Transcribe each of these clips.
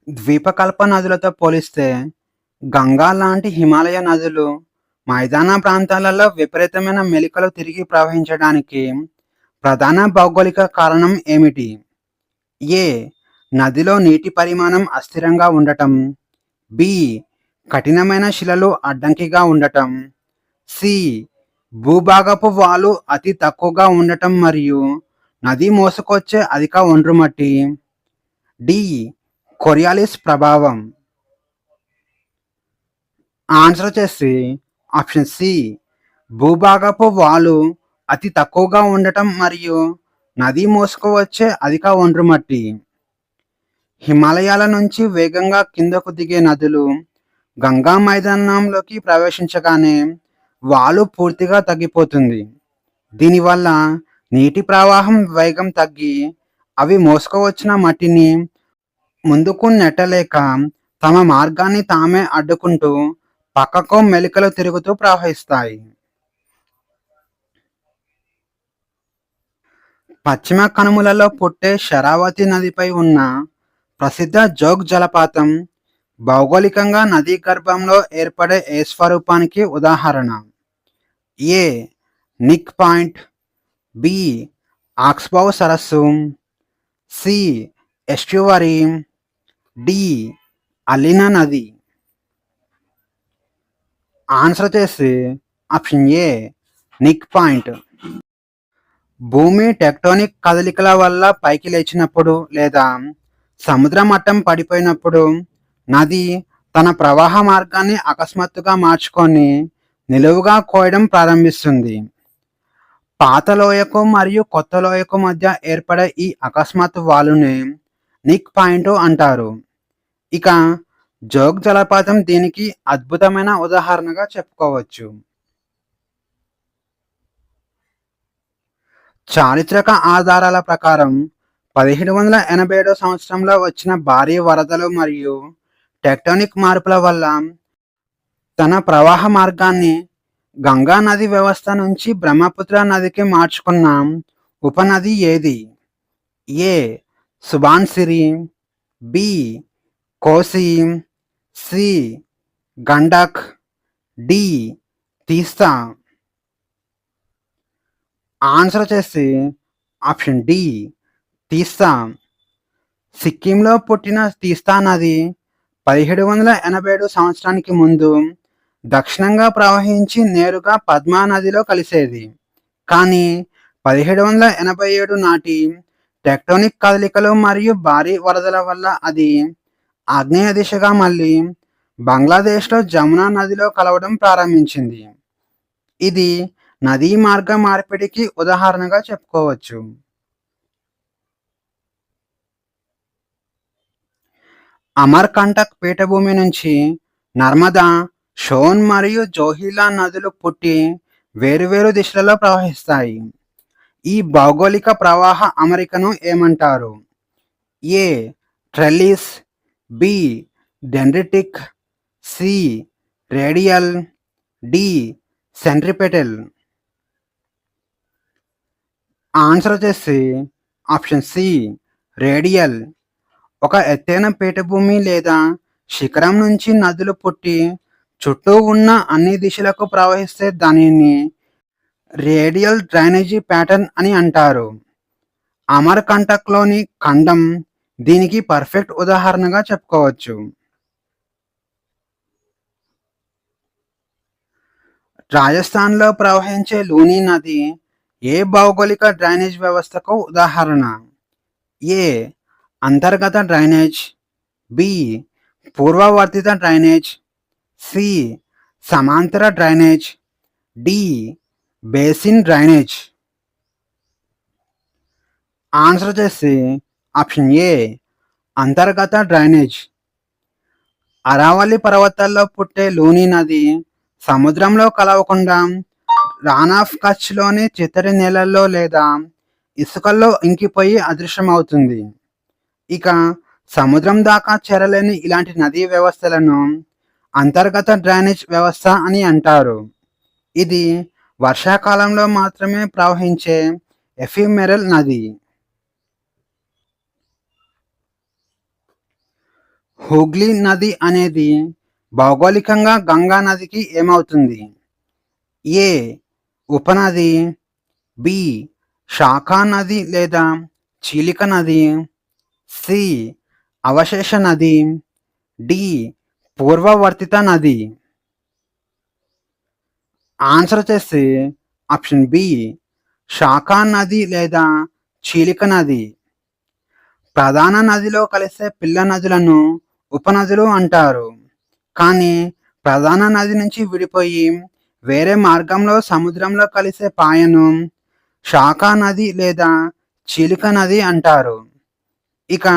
ద్వీపకల్ప నదులతో పోలిస్తే గంగా లాంటి హిమాలయ నదులు మైదాన ప్రాంతాలలో విపరీతమైన మెలికలు తిరిగి ప్రవహించడానికి ప్రధాన భౌగోళిక కారణం ఏమిటి? ఏ. నదిలో నీటి పరిమాణం అస్థిరంగా ఉండటం. బి. కఠినమైన శిలలు అడ్డంకిగా ఉండటం. సి. భూభాగపు వాలు అతి తక్కువగా ఉండటం మరియు నది మోసుకొచ్చే అధిక ఒండ్రుమట్టి. డి. కొరియాలిస్ ప్రభావం. ఆన్సర్ వచ్చేసి ఆప్షన్ సి. భూభాగపు వాలు అతి తక్కువగా ఉండటం మరియు నది మోసుకువచ్చే అధిక ఒండ్రుమట్టి. హిమాలయాల నుంచి వేగంగా కిందకు దిగే నదులు గంగా మైదానంలోకి ప్రవేశించగానే వాలు పూర్తిగా తగ్గిపోతుంది. దీనివల్ల నీటి ప్రవాహం వేగం తగ్గి అవి మోసుకువచ్చిన మట్టిని ముందుకు నెట్టలేక తమ మార్గాన్ని తామే అడ్డుకుంటూ పక్కకు మెలికలు తిరుగుతూ ప్రవహిస్తాయి. పశ్చిమ కనుమలలో పుట్టే శరావతి నదిపై ఉన్న ప్రసిద్ధ జోగ్ జలపాతం భౌగోళికంగా నదీ గర్భంలో ఏర్పడే ఏ స్వరూపానికి ఉదాహరణ? A. Nick point. B. Oxbow సరస్సు. సి. ఎస్ట్యువరీ. డి. అలినా నది. ఆన్సర్ వచ్చేసి ఆప్షన్ ఏ. Nick point. భూమి టెక్టోనిక్ కదలికల వల్ల పైకి లేచినప్పుడు లేదా సముద్ర మట్టం పడిపోయినప్పుడు నది తన ప్రవాహ మార్గాన్ని అకస్మాత్తుగా మార్చుకొని నిలువుగా కోయడం ప్రారంభిస్తుంది. పాత లోయకు మరియు కొత్త లోయకు మధ్య ఏర్పడే ఈ అకస్మాత్ వాలునే నిక్ పాయింట్ అంటారు. ఇక జోగ్ జలపాతం దీనికి అద్భుతమైన ఉదాహరణగా చెప్పుకోవచ్చు. చారిత్రక ఆధారాల ప్రకారం 1787 సంవత్సరంలో వచ్చిన భారీ వరదలు మరియు టెక్టోనిక్ మార్పుల వల్ల తన ప్రవాహ మార్గాన్ని గంగా నది వ్యవస్థ నుంచి బ్రహ్మపుత్ర నదికి మార్చుకున్న ఉపనది ఏది? ఏ. సుబాన్సిరి. బి. కోసి. సి. గండక్. డి. తీస్తా. ఆన్సర్ వచ్చేసి ఆప్షన్ డి. తీస్తా. సిక్కింలో పుట్టిన తీస్తా నది 1787 సంవత్సరానికి ముందు దక్షిణంగా ప్రవహించి నేరుగా పద్మా నదిలో కలిసేది. కానీ 1787 నాటి టెక్టోనిక్ కదలికలు మరియు భారీ వరదల వల్ల అది ఆగ్నేయ దిశగా మళ్ళీ బంగ్లాదేశ్లో జమునా నదిలో కలవడం ప్రారంభించింది. ఇది నదీ మార్గ మార్పిడికి ఉదాహరణగా చెప్పుకోవచ్చు. అమర్కంటక్ పీఠభూమి నుంచి నర్మదా, షోన్ మరియు జోహిలా నదులు పుట్టి వేరువేరు దిశలలో ప్రవహిస్తాయి. ఈ భౌగోళిక ప్రవాహ అమరికను ఏమంటారు? A. Trellis. B. Dendritic. C. Radial. D. Centripetal. Answer వచ్చేసి ఆప్షన్ సి. రేడియల్. ఒక ఎత్తైన పీఠభూమి లేదా శిఖరం నుంచి నదులు పుట్టి చుట్టూ ఉన్న అన్ని దిశలకు ప్రవహిస్తే దానిని రేడియల్ డ్రైనేజీ ప్యాటర్న్ అని అంటారు. అమర్కంటక్లోని ఖండం దీనికి పర్ఫెక్ట్ ఉదాహరణగా చెప్పుకోవచ్చు. రాజస్థాన్లో ప్రవహించే లూని నది ఏ భౌగోళిక డ్రైనేజ్ వ్యవస్థకు ఉదాహరణ? ఏ. అంతర్గత డ్రైనేజ్. బి. పూర్వవర్తిత డ్రైనేజ్. సి. సమాంతర drainage. D. Basin drainage. Answer వచ్చేసి ఆప్షన్ ఏ. అంతర్గత డ్రైనేజ్. అరావళి పర్వతాల్లో పుట్టే లూని నది సముద్రంలో కలవకుండా రాన్ ఆఫ్ కచ్లోని చిత్తడి నేలల్లో లేదా ఇసుకల్లో ఇంకిపోయి అదృశ్యమవుతుంది. ఇక సముద్రం దాకా చేరలేని ఇలాంటి నదీ వ్యవస్థలను అంతర్గత డ్రైనేజ్ వ్యవస్థ అని అంటారు. ఇది వర్షాకాలంలో మాత్రమే ప్రవహించే ఎఫిమెరల్ నది. హూగ్లీ నది అనేది భౌగోళికంగా గంగా నదికి ఏమవుతుంది? ఏ ఉపనది, బి శాఖా నది లేదా చీలిక నది, సి అవశేష నది, డి పూర్వవర్తిత నది. ఆన్సర్ వచ్చేసి ఆప్షన్ బి శాఖా నది లేదా చీలిక నది. ప్రధాన నదిలో కలిసే పిల్ల నదులను ఉపనదులు అంటారు. కానీ ప్రధాన నది నుంచి విడిపోయి వేరే మార్గంలో సముద్రంలో కలిసే పాయను శాఖా నది లేదా చీలిక నది అంటారు. ఇక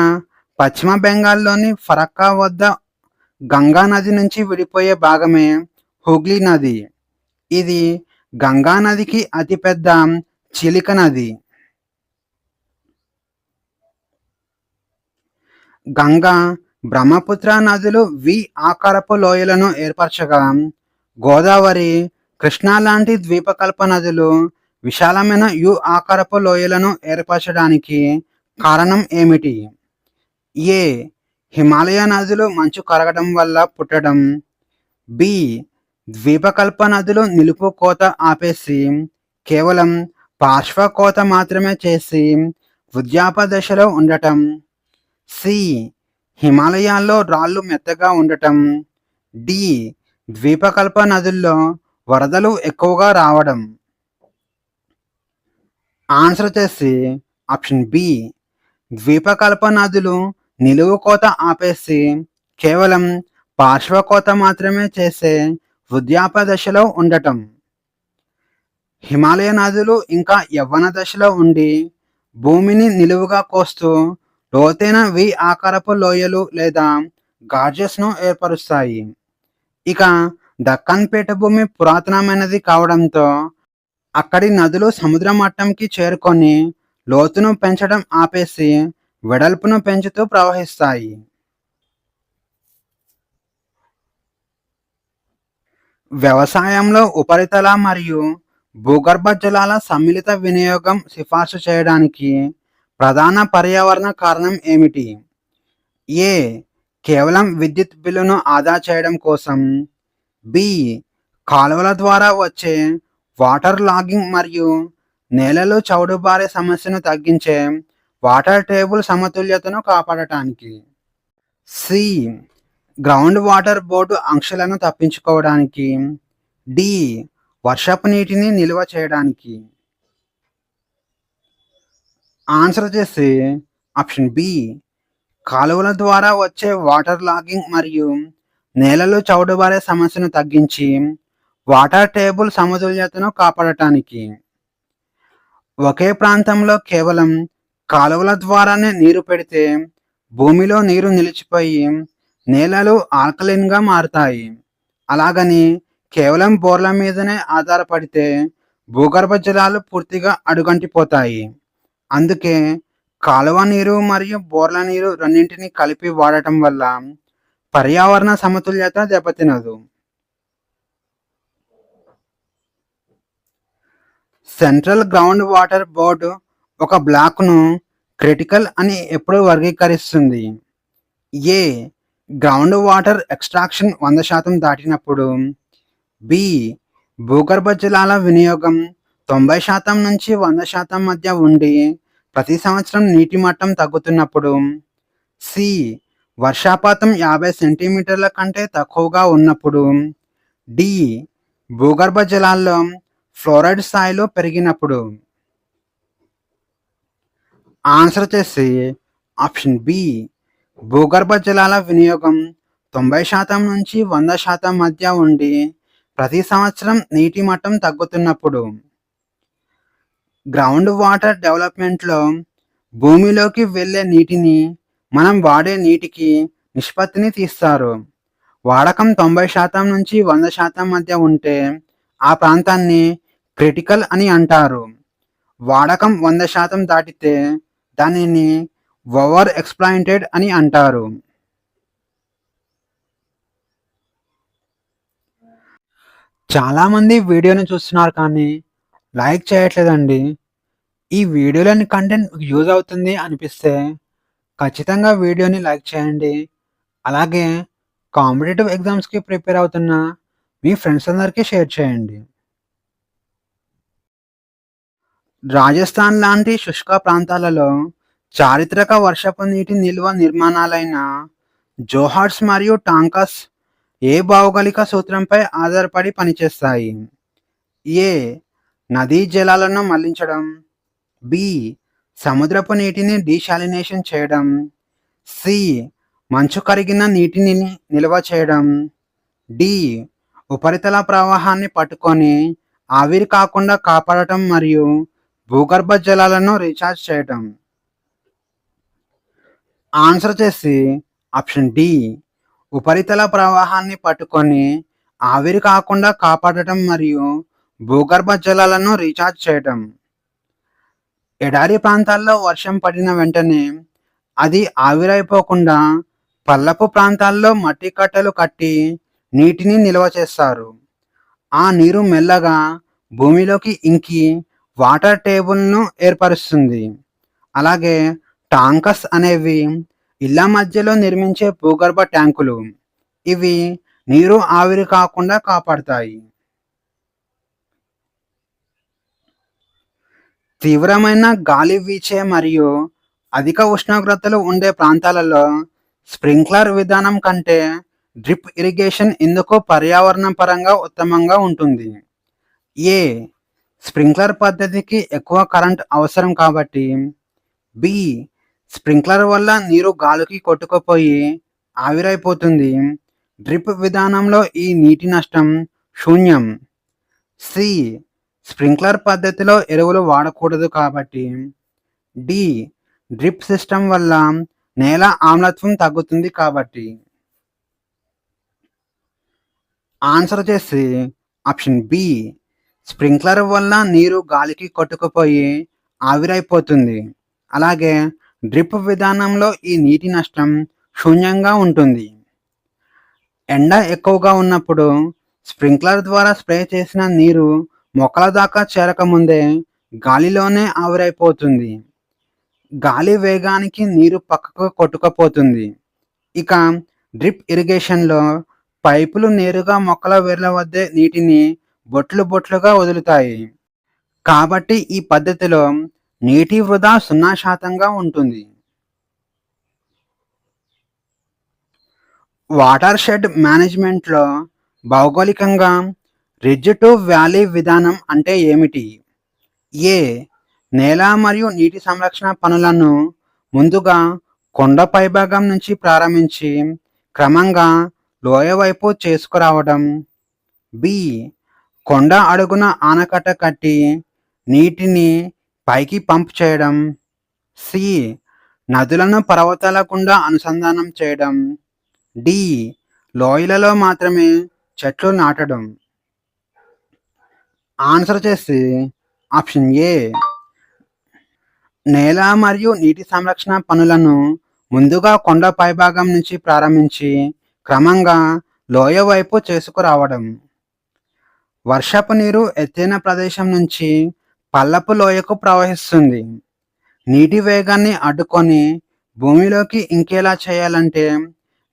పశ్చిమ బెంగాల్లోని ఫరక్కా వద్ద గంగా నది నుంచి విడిపోయే భాగమే హుగ్లీ నది. ఇది గంగా నదికి అతిపెద్ద చీలిక నది. గంగా, బ్రహ్మపుత్ర నదులు వి ఆకారపు లోయలను ఏర్పరచగా, గోదావరి, కృష్ణా లాంటి ద్వీపకల్ప నదులు విశాలమైన యు ఆకారపు లోయలను ఏర్పరచడానికి కారణం ఏమిటి? ఏ హిమాలయ నదులు మంచు కరగడం వల్ల పుట్టడం, బి ద్వీపకల్ప నదులు నిలుపు కోత ఆపేసి కేవలం పార్శ్వ కోత మాత్రమే చేసి వృద్ధాప్య దశలో ఉండటం, సి హిమాలయాల్లో రాళ్ళు మెత్తగా ఉండటం, డి ద్వీపకల్ప నదుల్లో వరదలు ఎక్కువగా రావడం. ఆన్సర్ వచ్చేసి ఆప్షన్ బి ద్వీపకల్ప నదులు నిలువు కోత ఆపేసి కేవలం పార్శ్వ కోత మాత్రమే చేసే వృద్ధాప్య దశలో ఉండటం. హిమాలయ నదులు ఇంకా యవ్వన దశలో ఉండి భూమిని నిలువుగా కోస్తూ లోతైన వి ఆకారపు లోయలు లేదా గార్జెస్ను ఏర్పరుస్తాయి. ఇక దక్కన్ పీఠభూమి పురాతనమైనది కావడంతో అక్కడి నదులు సముద్ర మట్టంకి చేరుకొని లోతును పెంచడం ఆపేసి వెడల్పును పెంచుతూ ప్రవహిస్తాయి. వ్యవసాయంలో ఉపరితల మరియు భూగర్భ జలాల సమ్మిళిత వినియోగం సిఫార్సు చేయడానికి ప్రధాన పర్యావరణ కారణం ఏమిటి? ఏ కేవలం విద్యుత్ బిల్లును ఆదా చేయడం కోసం, బి కాలువల ద్వారా వచ్చే వాటర్ లాగింగ్ మరియు నేలలు చౌడుబారే సమస్యను తగ్గించే వాటర్ టేబుల్ సమతుల్యతను కాపాడటానికి, సి గ్రౌండ్ వాటర్ బోర్డు ఆంక్షలను తప్పించుకోవడానికి, డి వర్షపు నీటిని నిల్వ చేయడానికి. ఆన్సర్ వచ్చేసి ఆప్షన్ బి కాలువల ద్వారా వచ్చే వాటర్ లాగింగ్ మరియు నేలలు చౌడుబారే సమస్యను తగ్గించి వాటర్ టేబుల్ సమతుల్యతను కాపాడటానికి. ఒకే ప్రాంతంలో కేవలం కాలువల ద్వారానే నీరు పెడితే భూమిలో నీరు నిలిచిపోయి నేలలు ఆల్కలైన్గా మారుతాయి. అలాగని కేవలం బోర్ల మీదనే ఆధారపడితే భూగర్భ జలాలు పూర్తిగా అడుగంటిపోతాయి. అందుకే కాలువ నీరు మరియు బోర్ల నీరు రెండింటిని కలిపి వాడటం వల్ల పర్యావరణ సమతుల్యత దెబ్బతినదు. సెంట్రల్ గ్రౌండ్ వాటర్ బోర్డు ఒక బ్లాక్ను క్రిటికల్ అని ఎప్పుడు వర్గీకరిస్తుంది? ఏ గ్రౌండ్ వాటర్ ఎక్స్ట్రాక్షన్ 100% దాటినప్పుడు, బి భూగర్భ జలాల వినియోగం 90% నుంచి 100% మధ్య ఉండి ప్రతి సంవత్సరం నీటి మట్టం తగ్గుతున్నప్పుడు, సి వర్షపాతం 50 సెంటీమీటర్ల కంటే తక్కువగా ఉన్నప్పుడు, డి భూగర్భ జలాల్లో ఫ్లోరైడ్ స్థాయిలో పెరిగినప్పుడు. ఆన్సర్ వచ్చేసి ఆప్షన్ బి భూగర్భ జలాల వినియోగం 90% నుంచి 100% మధ్య ఉండి ప్రతి సంవత్సరం నీటి మట్టం తగ్గుతున్నప్పుడు. గ్రౌండ్ వాటర్ డెవలప్మెంట్లో భూమిలోకి వెళ్ళే నీటిని మనం వాడే నీటికి నిష్పత్తిని తీస్తారు. వాడకం 90% నుంచి 100% మధ్య ఉంటే ఆ ప్రాంతాన్ని క్రిటికల్ అని అంటారు. వాడకం 100% దాటితే దానిని ఓవర్ ఎక్స్‌ప్లాయిటెడ్ అని అంటారు. చాలామంది వీడియోని చూస్తున్నారు కానీ లైక్ చేయట్లేదండి. ఈ వీడియోలోని కంటెంట్ మీకు యూజ్ అవుతుంది అనిపిస్తే ఖచ్చితంగా వీడియోని లైక్ చేయండి. అలాగే కాంపిటేటివ్ ఎగ్జామ్స్‌కి ప్రిపేర్ అవుతున్న మీ ఫ్రెండ్స్ అందరికీ షేర్ చేయండి. రాజస్థాన్ లాంటి శుష్క ప్రాంతాలలో చారిత్రక వర్షపు నీటి నిల్వ నిర్మాణాలైన జోహార్స్ మరియు టాంకస్ ఏ భౌగోళిక సూత్రంపై ఆధారపడి పనిచేస్తాయి? ఏ. నదీ జలాలను మళ్లించడం. బి. సముద్రపు నీటిని డీశాలినేషన్ చేయడం. సి. మంచు కరిగిన నీటిని నిల్వ చేయడం. డి. ఉపరితల ప్రవాహాన్ని పట్టుకొని ఆవిరి కాకుండా కాపాడటం మరియు భూగర్భ జలాలను రీఛార్జ్ చేయటం. ఆన్సర్ వచ్చేసి ఆప్షన్ డి. ఉపరితల ప్రవాహాన్ని పట్టుకొని ఆవిరి కాకుండా కాపాడటం మరియు భూగర్భ జలాలను రీఛార్జ్ చేయటం. ఎడారి ప్రాంతాల్లో వర్షం పడిన వెంటనే అది ఆవిరైపోకుండా పల్లపు ప్రాంతాల్లో మట్టి కట్టలు కట్టి నీటిని నిల్వ చేస్తారు. ఆ నీరు మెల్లగా భూమిలోకి ఇంకి వాటర్ టేబుల్ను ఏర్పరుస్తుంది. అలాగే టాంకస్ అనేవి ఇళ్ల మధ్యలో నిర్మించే భూగర్భ ట్యాంకులు. ఇవి నీరు ఆవిరి కాకుండా కాపాడతాయి. తీవ్రమైన గాలి వీచే మరియు అధిక ఉష్ణోగ్రతలు ఉండే ప్రాంతాలలో స్ప్రింక్లర్ విధానం కంటే డ్రిప్ ఇరిగేషన్ ఎందుకు పర్యావరణ పరంగా ఉత్తమంగా ఉంటుంది? ఏ. స్ప్రింక్లర్ పద్ధతికి ఎక్కువ కరెంట్ అవసరం కాబట్టి. బి. స్ప్రింక్లర్ వల్ల నీరు గాలికి కొట్టుకుపోయి ఆవిరైపోతుంది. డ్రిప్ విధానంలో ఈ నీటి నష్టం శూన్యం. సి. స్ప్రింక్లర్ పద్ధతిలో ఎరువులు వాడకూడదు కాబట్టి. డి. డ్రిప్ సిస్టమ్ వల్ల నేల ఆమ్లత్వం తగ్గుతుంది కాబట్టి. ఆన్సర్ వచ్చేసి ఆప్షన్ బి. స్ప్రింక్లర్ వల్ల నీరు గాలికి కొట్టుకుపోయి ఆవిరైపోతుంది. అలాగే డ్రిప్ విధానంలో ఈ నీటి నష్టం శూన్యంగా ఉంటుంది. ఎండ ఎక్కువగా ఉన్నప్పుడు స్ప్రింక్లర్ ద్వారా స్ప్రే చేసిన నీరు మొక్కల దాకా చేరకముందే గాలిలోనే ఆవిరైపోతుంది. గాలి వేగానికి నీరు పక్కకు కొట్టుకుపోతుంది. ఇక డ్రిప్ ఇరిగేషన్లో పైపులు నేరుగా మొక్కల వేర్ల వద్దే నీటిని బొట్లు బొట్లుగా వదులుతాయి. కాబట్టి ఈ పద్ధతిలో నీటి వృధా 0% ఉంటుంది. వాటర్ షెడ్ మేనేజ్మెంట్లో భౌగోళికంగా రిడ్జ్ టు వ్యాలీ విధానం అంటే ఏమిటి? ఏ. నేల మరియు నీటి సంరక్షణ పనులను ముందుగా కొండ పైభాగం నుంచి ప్రారంభించి క్రమంగా లోయ వైపు చేసుకురావడం. బి. కొండ అడుగున ఆనకట్ట కట్టి నీటిని పైకి పంప్ చేయడం. సి. నదులను పర్వతాల గుండా అనుసంధానం చేయడం. డి. లోయలలో మాత్రమే చెట్లు నాటడం. ఆన్సర్ చేసి ఆప్షన్ ఏ. నేల మరియు నీటి సంరక్షణ పనులను ముందుగా కొండ పైభాగం నుంచి ప్రారంభించి క్రమంగా లోయ వైపు చేసుకురావడం. వర్షపు నీరు ఎత్తైన ప్రదేశం నుంచి పల్లపు లోయకు ప్రవహిస్తుంది. నీటి వేగాన్ని అడ్డుకొని భూమిలోకి ఇంకేలా చేయాలంటే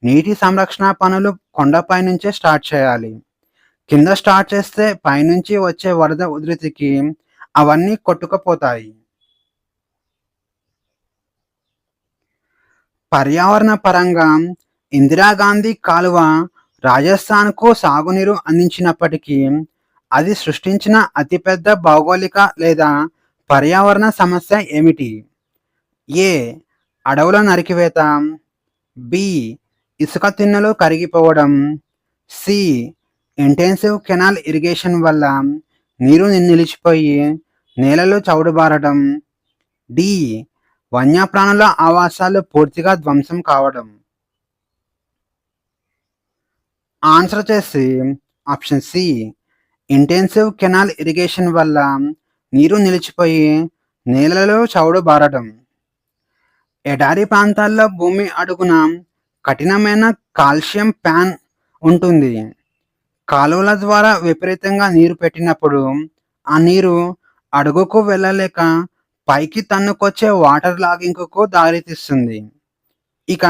నీటి సంరక్షణ పనులు కొండపై నుంచే స్టార్ట్ చేయాలి. కింద స్టార్ట్ చేస్తే పైనుంచి వచ్చే వరద ఉధృతికి అవన్నీ కొట్టుకుపోతాయి. పర్యావరణ పరంగా ఇందిరాగాంధీ కాలువ రాజస్థాన్కు సాగునీరు అందించినప్పటికీ అది సృష్టించిన అతిపెద్ద భౌగోళిక లేదా పర్యావరణ సమస్య ఏమిటి? ఏ. అడవుల నరికివేత. బి. ఇసుక తిన్నెలు కరిగిపోవడం. సి. ఇంటెన్సివ్ కెనాల్ ఇరిగేషన్ వల్ల నీరు నిలిచిపోయి నేలలు చౌడుబారడం. డి. వన్యప్రాణుల ఆవాసాలు పూర్తిగా ధ్వంసం కావడం. ఆన్సర్ వచ్చేసి option C. Intensive canal irrigation వల్ల నీరు నిలిచిపోయి నేలలో చౌడుబారడం. ఎడారి ప్రాంతాల్లో భూమి అడుగున కఠినమైన కాల్షియం ప్యాన్ ఉంటుంది. కాలువల ద్వారా విపరీతంగా నీరు పెట్టినప్పుడు ఆ నీరు అడుగుకు వెళ్ళలేక పైకి తన్నుకొచ్చే వాటర్ లాగింగ్కు దారితీస్తుంది. ఇక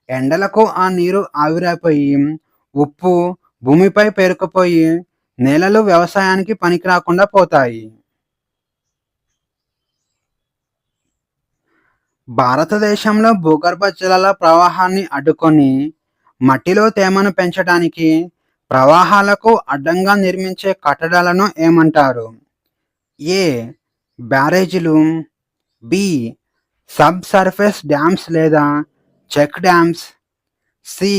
ఎండలకు ఆ నీరు ఆవిరైపోయి ఉప్పు భూమిపై పేరుకుపోయి నేలలు వ్యవసాయానికి పనికి రాకుండా పోతాయి. భారతదేశంలో భూగర్భ జలాల ప్రవాహాన్ని అడ్డుకొని మట్టిలో తేమను పెంచడానికి ప్రవాహాలకు అడ్డంగా నిర్మించే కట్టడాలను ఏమంటారు? ఏ బ్యారేజీలు, బి సబ్ సర్ఫేస్ డ్యామ్స్ లేదా check dams, C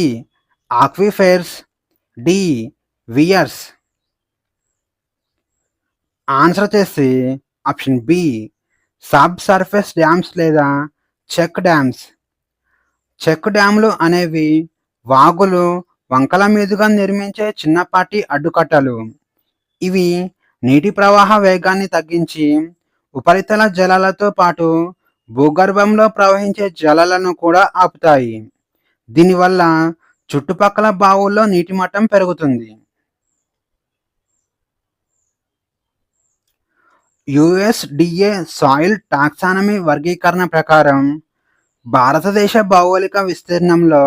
aquifers, D weirs. Answer వచ్చేసి option B sub surface dams లేదా చెక్ డ్యామ్స్. చెక్ డ్యామ్లు అనేవి వాగులు, వంకల మీదుగా నిర్మించే చిన్నపాటి అడ్డుకట్టలు. ఇవి నీటి ప్రవాహ వేగాన్ని తగ్గించి ఉపరితల జలాలతో పాటు భూగర్భంలో ప్రవహించే జలాలను కూడా ఆపుతాయి. దీనివల్ల చుట్టుపక్కల బావుల్లో నీటి మట్టం పెరుగుతుంది. యుఎస్డిఏ సాయిల్ టాక్సానమీ వర్గీకరణ ప్రకారం భారతదేశ భౌగోళిక విస్తీర్ణంలో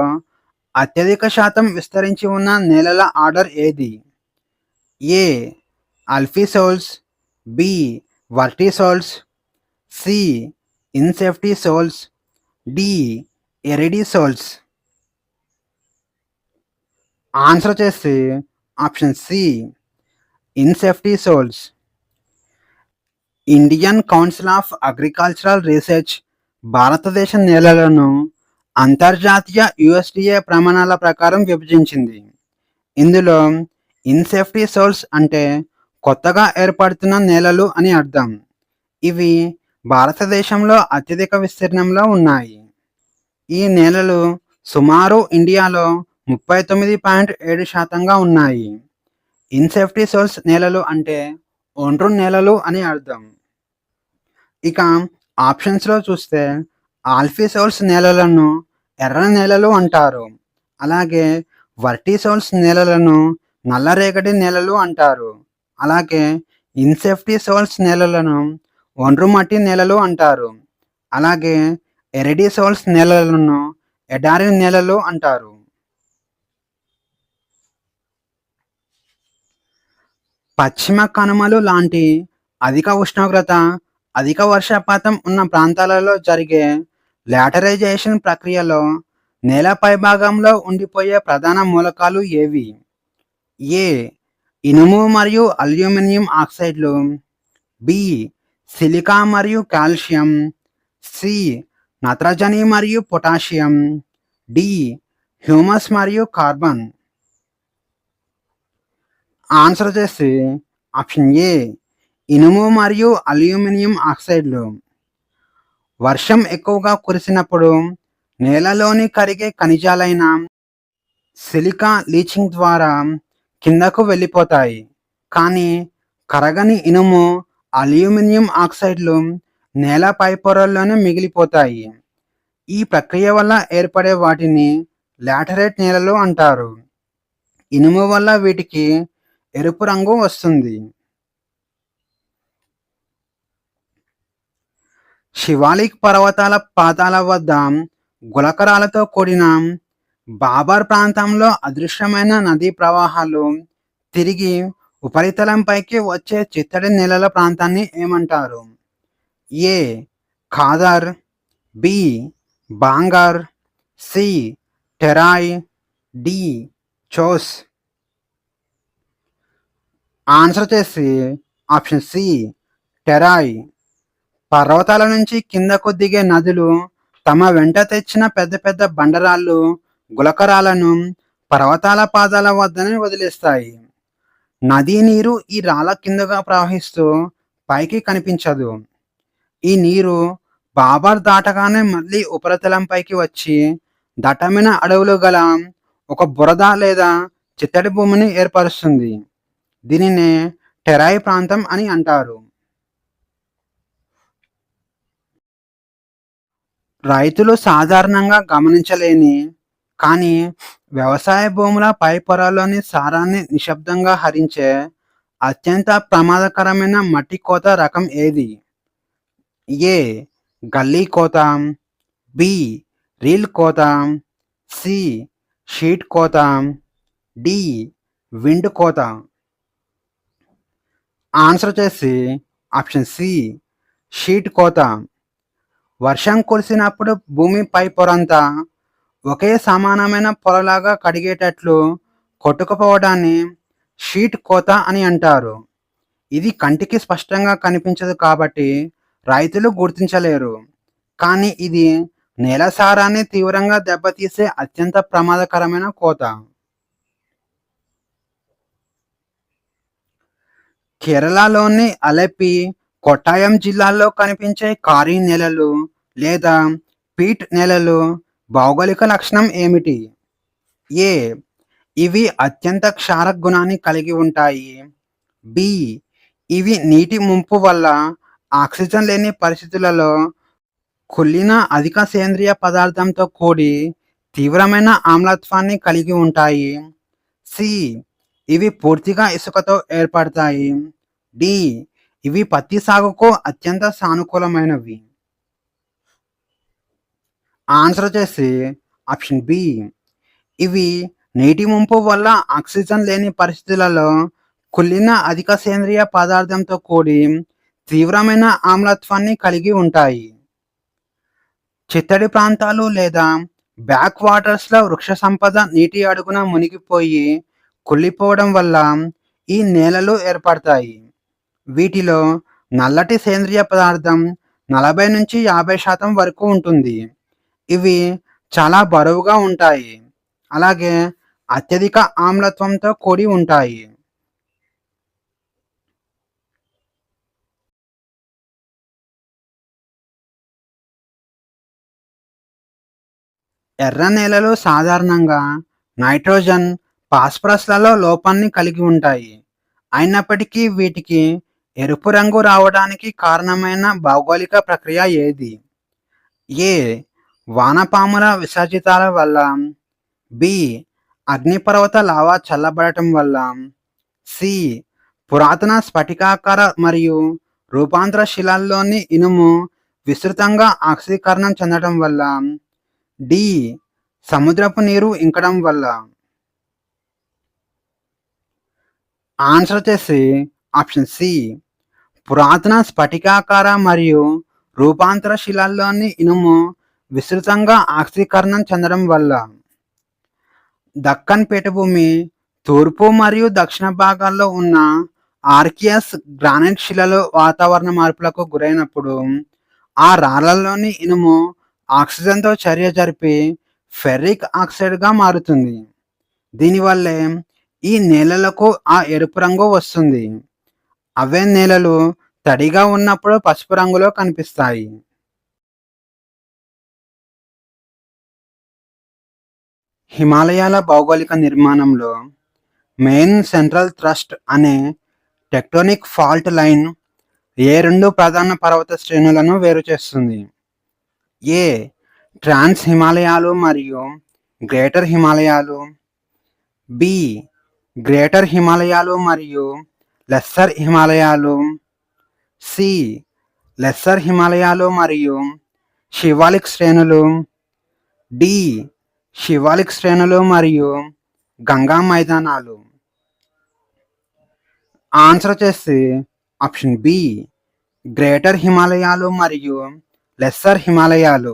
అత్యధిక శాతం విస్తరించి ఉన్న నేలల ఆర్డర్ ఏది? A alfisols, B vertisols, C inceptisols, D aridisols. Answer వచ్చేసి option C inceptisols. Indian council of agricultural research భారతదేశ నేలలను అంతర్జాతీయ యుఎస్డిఏ ప్రమాణాల ప్రకారం విభజించింది. ఇందులో ఇన్సెఫ్టిసోల్స్ అంటే కొత్తగా ఏర్పడుతున్న నేలలు అని అర్థం. ఇవి భారతదేశంలో అత్యధిక విస్తీర్ణంలో ఉన్నాయి. ఈ నేలలు సుమారు ఇండియాలో 39.7% ఉన్నాయి. ఇన్సెఫ్టిసోల్స్ నేలలు అంటే ఒండ్రు నేలలు అని అర్థం. ఇక ఆప్షన్స్లో చూస్తే ఆల్ఫీసోల్స్ నేలలను ఎర్ర నేలలు అంటారు. అలాగే వర్టిసోల్స్ నేలలను నల్లరేగడి నేలలు అంటారు. అలాగే ఇన్సెఫ్టిసోల్స్ నేలలను ఒండ్రు మట్టి నేలలు అంటారు. అలాగే ఎరిడిసోల్స్ నేలలను ఎడారి నేలలు అంటారు. పశ్చిమ కనుమలు లాంటి అధిక ఉష్ణోగ్రత, అధిక వర్షపాతం ఉన్న ప్రాంతాలలో జరిగే లాటరైజేషన్ ప్రక్రియలో నేల పైభాగంలో ఉండిపోయే ప్రధాన మూలకాలు ఏవి? ఏ ఇనుము మరియు అల్యూమినియం ఆక్సైడ్లు, బి సిలికా మరియు కాల్షియం, సి నత్రజని మరియు పొటాషియం, డి హ్యూమస్ మరియు కార్బన్. ఆన్సర్ వచ్చేసి ఆప్షన్ ఏ ఇనుము మరియు అల్యూమినియం ఆక్సైడ్లు. వర్షం ఎక్కువగా కురిసినప్పుడు నేలలోని కరిగే ఖనిజాలైన సిలికా లీచింగ్ ద్వారా కిందకు వెళ్ళిపోతాయి. కానీ కరగని ఇనుము, అల్యూమినియం ఆక్సైడ్లు నేల పై పొరల్లోనే మిగిలిపోతాయి. ఈ ప్రక్రియ వల్ల ఏర్పడే వాటిని లాటరైట్ నేలలు అంటారు. ఇనుము వల్ల వీటికి ఎరుపు రంగు వస్తుంది. శివాలిక్ పర్వతాల పాదాల వద్ద గులకరాలతో కూడిన బాబర్ ప్రాంతంలో అదృశ్యమైన నదీ ప్రవాహాలు తిరిగి ఉపరితలంపైకి వచ్చే చిత్తడి నేలల ప్రాంతాన్ని ఏమంటారు? A khadar, B bangar, C Terai, D chos. Answer వచ్చేసి ఆప్షన్ సి టెరాయ్. పర్వతాల నుంచి కిందకు దిగే నదులు తమ వెంట తెచ్చిన పెద్ద పెద్ద బండరాళ్ళు, గులకరాలను పర్వతాల పాదాల వద్దనే వదిలేస్తాయి. నదీ నీరు ఈ రాళ్ళ కిందగా ప్రవహిస్తూ పైకి కనిపించదు. ఈ నీరు బాబర్ దాటగానే మళ్ళీ ఉపరితలంపైకి వచ్చి దట్టమైన అడవులు గల ఒక బురద లేదా చిత్తడి భూమిని ఏర్పరుస్తుంది. దీనినే టెరాయ్ ప్రాంతం అని అంటారు. రైతులు సాధారణంగా గమనించలేని కానీ వ్యవసాయ భూముల పై పొరల్లోని సారాన్ని నిశ్శబ్దంగా హరించే అత్యంత ప్రమాదకరమైన మట్టి కోత రకం ఏది? ఏ గల్లీ కోత, బి రీల్ కోత, సి షీట్ కోత, డి విండ్ కోత. ఆన్సర్ వచ్చేసి ఆప్షన్ సి షీట్ కోత. వర్షం కురిసినప్పుడు భూమి పై పొరంతా ఒకే సమానమైన పొరలాగా కడిగేటట్లు కొట్టుకుపోవడాన్ని షీట్ కోత అని అంటారు. ఇది కంటికి స్పష్టంగా కనిపించదు కాబట్టి రైతులు గుర్తించలేరు. కానీ ఇది నేల సారాన్ని తీవ్రంగా దెబ్బతీసే అత్యంత ప్రమాదకరమైన కోత. కేరళలోని అలెప్పి, కొట్టాయం జిల్లాల్లో కనిపించే కారీ నేలలు లేదా పీట్ నేలలు భౌగోళిక లక్షణం ఏమిటి? ఏ ఇవి అత్యంత క్షార గుణాన్ని కలిగి ఉంటాయి. బి ఇవి నీటి ముంపు వల్ల ఆక్సిజన్ లేని పరిస్థితులలో కుళ్ళిన అధిక సేంద్రియ పదార్థంతో కూడి తీవ్రమైన ఆమ్లత్వాన్ని కలిగి ఉంటాయి. సి ఇవి పూర్తిగా ఇసుకతో ఏర్పడతాయి. డి ఇవి పత్తి సాగుకు అత్యంత సానుకూలమైనవి. ఆన్సర్ వచ్చేసి ఆప్షన్ బి ఇవి నీటి ముంపు వల్ల ఆక్సిజన్ లేని పరిస్థితులలో కుళ్ళిన అధిక సేంద్రియ పదార్థంతో కూడి తీవ్రమైన ఆమ్లత్వాన్ని కలిగి ఉంటాయి. చిత్తడి ప్రాంతాలు లేదా బ్యాక్ వాటర్స్లో వృక్ష సంపద నీటి అడుగున మునిగిపోయి కుళ్ళిపోవడం వల్ల ఈ నేలలు ఏర్పడతాయి. వీటిలో నల్లటి సేంద్రియ పదార్థం 40-50% వరకు ఉంటుంది. ఇవి చాలా బరువుగా ఉంటాయి, అలాగే అత్యధిక ఆమ్లత్వంతో కూడి ఉంటాయి. ఎర్ర నేలలు సాధారణంగా నైట్రోజన్, ఫాస్ఫరస్లలో లోపాన్ని కలిగి ఉంటాయి. అయినప్పటికీ వీటికి ఎరుపు రంగు రావడానికి కారణమైన భౌగోళిక ప్రక్రియ ఏది? ఏ వానపాముల విసర్జితాల వల్ల, బి అగ్నిపర్వత లావా చల్లబడటం వల్ల, సి పురాతన స్ఫటికాకార మరియు రూపాంతర శిలల్లోని ఇనుము విస్తృతంగా ఆక్సీకరణం చెందడం వల్ల, డి సముద్రపు నీరు ఇంకడం వల్ల. ఆన్సర్ వచ్చేసి ఆప్షన్ సి పురాతన స్ఫటికాకార మరియు రూపాంతర శిలల్లోని ఇనుము విస్తృతంగా ఆక్సీకరణం చెందడం వల్ల. దక్కన్ పీఠభూమి తూర్పు మరియు దక్షిణ భాగాల్లో ఉన్న ఆర్కియస్ గ్రానైట్ శిలలు వాతావరణ మార్పులకు గురైనప్పుడు ఆ రాళ్లలోని ఇనుము ఆక్సిజన్తో చర్య జరిపి ఫెర్రిక్ ఆక్సైడ్గా మారుతుంది. దీనివల్లే ఈ నేలలకు ఆ ఎరుపు రంగు వస్తుంది. అవే నేలలు తడిగా ఉన్నప్పుడు పసుపు రంగులో కనిపిస్తాయి. హిమాలయాల భౌగోళిక నిర్మాణంలో మెయిన్ సెంట్రల్ థ్రస్ట్ అనే టెక్టోనిక్ ఫాల్ట్ లైన్ ఏ రెండు ప్రధాన పర్వత శ్రేణులను వేరు చేస్తుంది? ఏ ట్రాన్స్ హిమాలయాలు మరియు గ్రేటర్ హిమాలయాలు, బి గ్రేటర్ హిమాలయాలు మరియు లెస్సర్ హిమాలయాలు, సి లెస్సర్ హిమాలయాలు మరియు శివాలిక్ శ్రేణులు, డి శివాలిక్ శ్రేణులు మరియు గంగా మైదానాలు. ఆన్సర్ వచ్చేసి ఆప్షన్ బి గ్రేటర్ హిమాలయాలు మరియు లెస్సర్ హిమాలయాలు.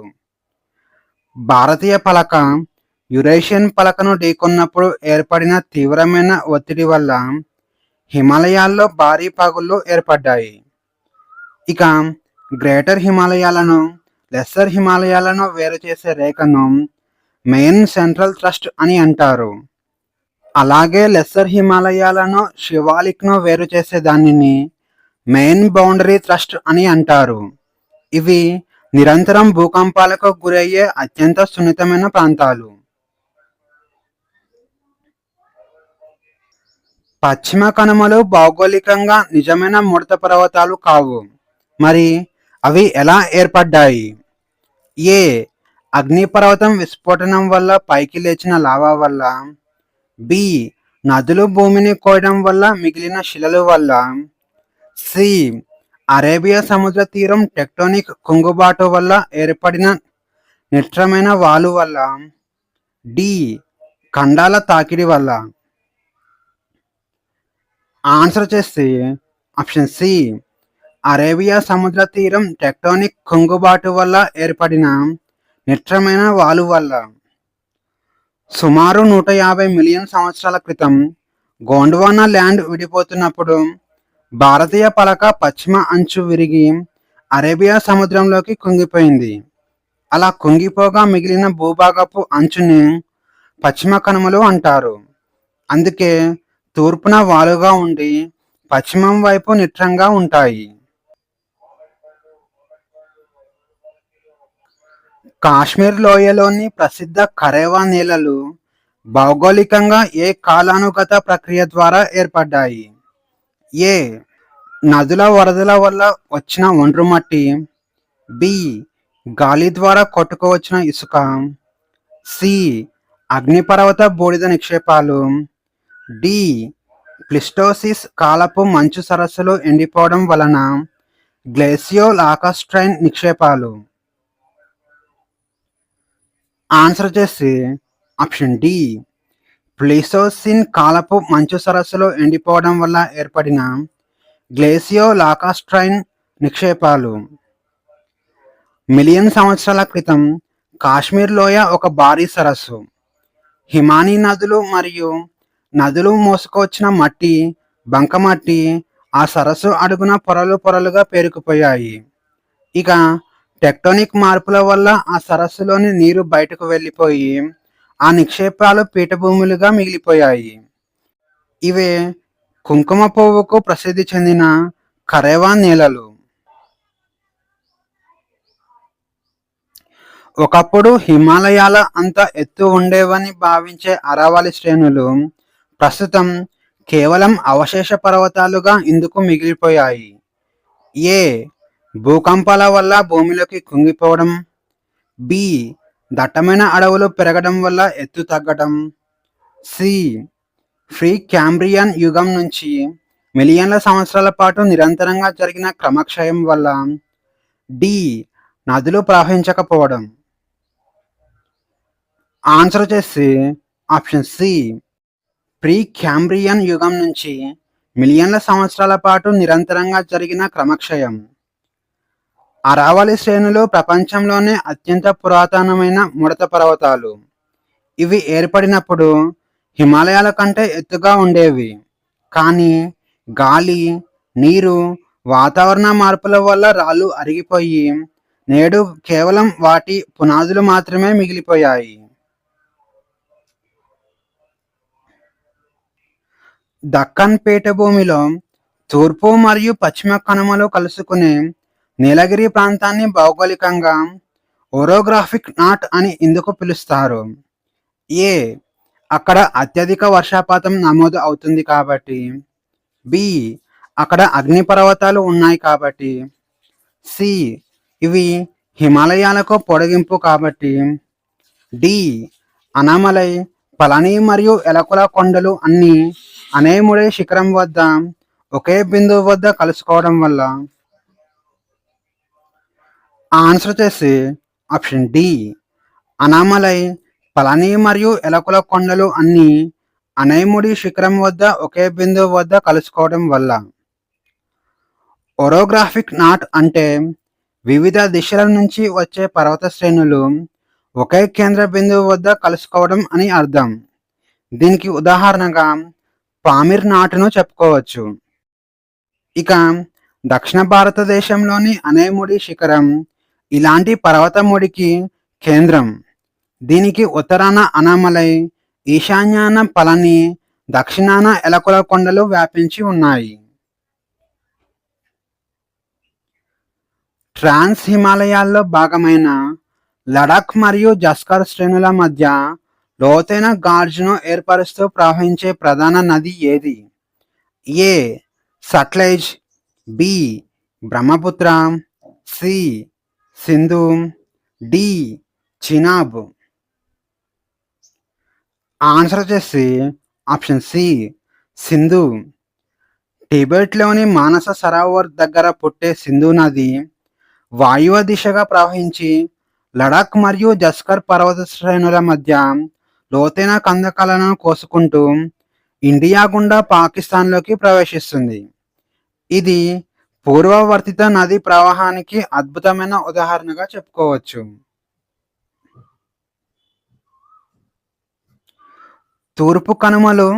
భారతీయ పలక యురేషియన్ పలకను ఢీకొన్నప్పుడు ఏర్పడిన తీవ్రమైన ఒత్తిడి వల్ల హిమాలయాల్లో భారీ పగుళ్ళు ఏర్పడ్డాయి. ఇక గ్రేటర్ హిమాలయాలను, లెస్సర్ హిమాలయాలను వేరు చేసే రేఖను మెయిన్ సెంట్రల్ థ్రస్ట్ అని అంటారు. అలాగే లెస్సర్ హిమాలయాలను, శివాలిక్ను వేరు చేసే దానిని మెయిన్ బౌండరీ థ్రస్ట్ అని అంటారు. ఇవి నిరంతరం భూకంపాలకు గురయ్యే అత్యంత సున్నితమైన ప్రాంతాలు. పశ్చిమ కనుమలు భౌగోళికంగా నిజమైన ముడత పర్వతాలు కావు. మరి అవి ఎలా ఏర్పడ్డాయి? ఏ అగ్నిపర్వతం విస్ఫోటనం వల్ల పైకి లేచిన లావా వల్ల, బి నదులు భూమిని కోయడం వల్ల మిగిలిన శిలలు వల్ల, సి అరేబియా సముద్ర తీరం టెక్టోనిక్ కుంగుబాటు వల్ల ఏర్పడిన నిట్రమైన వాలు వల్ల, డి ఖండాల తాకిడి వల్ల. ఆన్సర్ చేస్తే ఆప్షన్ సి అరేబియా సముద్ర తీరం టెక్టోనిక్ కుంగుబాటు వల్ల ఏర్పడిన నిట్రమైన వాలు వల్ల. సుమారు 150 మిలియన్ సంవత్సరాల క్రితం గోండ్వానా ల్యాండ్ విడిపోతున్నప్పుడు భారతీయ పలక పశ్చిమ అంచు విరిగి అరేబియా సముద్రంలోకి కుంగిపోయింది. అలా కుంగిపోగా మిగిలిన భూభాగపు అంచుని పశ్చిమ కనుమలు అంటారు. అందుకే తూర్పున వాలుగా ఉండి పశ్చిమం వైపు నిట్రంగా ఉంటాయి. కాశ్మీర్ లోయలోని ప్రసిద్ధ కరేవా నేలలు భౌగోళికంగా ఏ కాలానుగత ప్రక్రియ ద్వారా ఏర్పడ్డాయి? ఏ నదుల వరదల వల్ల వచ్చిన ఒండ్రు మట్టి, బి గాలి ద్వారా కొట్టుకువచ్చిన ఇసుక, సి అగ్నిపర్వత బూడిద నిక్షేపాలు, డి ప్లిస్టోసిస్ కాలపు మంచు సరస్సులు ఎండిపోవడం వలన గ్లేసియో లాకాస్ట్రైన్ నిక్షేపాలు. ఆన్సర్ చేసి ఆప్షన్ డి ప్లీస్టోసిన్ కాలపు మంచు సరస్సులు ఎండిపోవడం వల్ల ఏర్పడిన గ్లేసియో లాకాస్ట్రైన్ నిక్షేపాలు. మిలియన్ సంవత్సరాల క్రితం కాశ్మీర్ లోయ ఒక భారీ సరస్సు. హిమానీ నదులు మరియు నదులు మోసుకొచ్చిన మట్టి, బంకమట్టి ఆ సరస్సు అడుగున పొరలు పొరలుగా పేరుకుపోయాయి. ఇక టెక్టోనిక్ మార్పుల వల్ల ఆ సరస్సులోని నీరు బయటకు వెళ్ళిపోయి ఆ నిక్షేపాలు పీఠభూములుగా మిగిలిపోయాయి. ఇవే కుంకుమ పువ్వుకు ప్రసిద్ధి చెందిన కరేవా నేలలు. ఒకప్పుడు హిమాలయాల అంత ఎత్తు ఉండేవని భావించే అరావళి శ్రేణులు ప్రస్తుతం కేవలం అవశేష పర్వతాలుగా ఇందుకు మిగిలిపోయాయి. ఏ భూకంపాల వల్ల భూమిలోకి కుంగిపోవడం, బి దట్టమైన అడవులు పెరగడం వల్ల ఎత్తు తగ్గడం, సి ఫ్రీ క్యాంబ్రియన్ యుగం నుంచి మిలియన్ల సంవత్సరాల పాటు నిరంతరంగా జరిగిన క్రమక్షయం వల్ల, డి నదులు ప్రవహించకపోవడం. ఆన్సర్ చేసి ఆప్షన్ సి ప్రీ క్యాంబ్రియన్ యుగం నుంచి మిలియన్ల సంవత్సరాల పాటు నిరంతరంగా జరిగిన క్రమక్షయం. అరావళి శ్రేణులు ప్రపంచంలోనే అత్యంత పురాతనమైన ముడత పర్వతాలు. ఇవి ఏర్పడినప్పుడు హిమాలయాల కంటే ఎత్తుగా ఉండేవి. కానీ గాలి, నీరు, వాతావరణ మార్పుల వల్ల రాళ్ళు అరిగిపోయి నేడు కేవలం వాటి పునాదులు మాత్రమే మిగిలిపోయాయి. దక్కన్ పీఠభూమిలో తూర్పు మరియు పశ్చిమ కనుమలు కలుసుకునే నీలగిరి ప్రాంతాన్ని భౌగోళికంగా ఓరోగ్రాఫిక్ నాట్ అని ఎందుకు పిలుస్తారు? ఏ అక్కడ అత్యధిక వర్షపాతం నమోదు అవుతుంది కాబట్టి, బి అక్కడ అగ్నిపర్వతాలు ఉన్నాయి కాబట్టి, సి ఇవి హిమాలయాలకు పొడిగింపు కాబట్టి, డి అనామలై, పళని మరియు ఎలకుల కొండలు అన్నీ అనేముడి శిఖరం వద్ద ఒకే బిందువు వద్ద కలుసుకోవడం వల్ల. ఆన్సర్ చేసి ఆప్షన్ డి అనామలై, పళని మరియు ఎలకుల కొండలు అన్నీ అనేముడి శిఖరం వద్ద ఒకే బిందువు వద్ద కలుసుకోవడం వల్ల. ఓరోగ్రాఫిక్ నాట్ అంటే వివిధ దిశల నుంచి వచ్చే పర్వత శ్రేణులు ఒకే కేంద్ర బిందువు వద్ద కలుసుకోవడం అని అర్థం. దీనికి ఉదాహరణగా పామిర్ నాటును చెప్పుకోవచ్చు. ఇక దక్షిణ భారతదేశంలోని అనేముడి శిఖరం ఇలాంటి పర్వతముడికి కేంద్రం. దీనికి ఉత్తరాన అనామలై, ఈశాన్యాన పళని, దక్షిణాన ఎలకుల కొండలు వ్యాపించి ఉన్నాయి. ట్రాన్స్ హిమాలయాల్లో భాగమైన లడాక్ మరియు జస్కర్ శ్రేణుల మధ్య లోతైన గార్జ్ను ఏర్పరుస్తూ ప్రవహించే ప్రధాన నది ఏది? A Sutlej, B Brahmaputra, C Sindhu, D Chenab. Answer వచ్చేసి ఆప్షన్ సి సింధు. టిబెట్లోని మానస సరోవర్ దగ్గర పుట్టే సింధు నది వాయువ్య దిశగా ప్రవహించి లడాక్ మరియు జస్కర్ పర్వత శ్రేణుల మధ్య లోతైన కందకాలను కోసుకుంటూ ఇండియా గుండా పాకిస్తాన్లోకి ప్రవేశిస్తుంది. ఇది పూర్వవర్తిత నదీ ప్రవాహానికి అద్భుతమైన ఉదాహరణగా చెప్పుకోవచ్చు. తూర్పు కనుమలు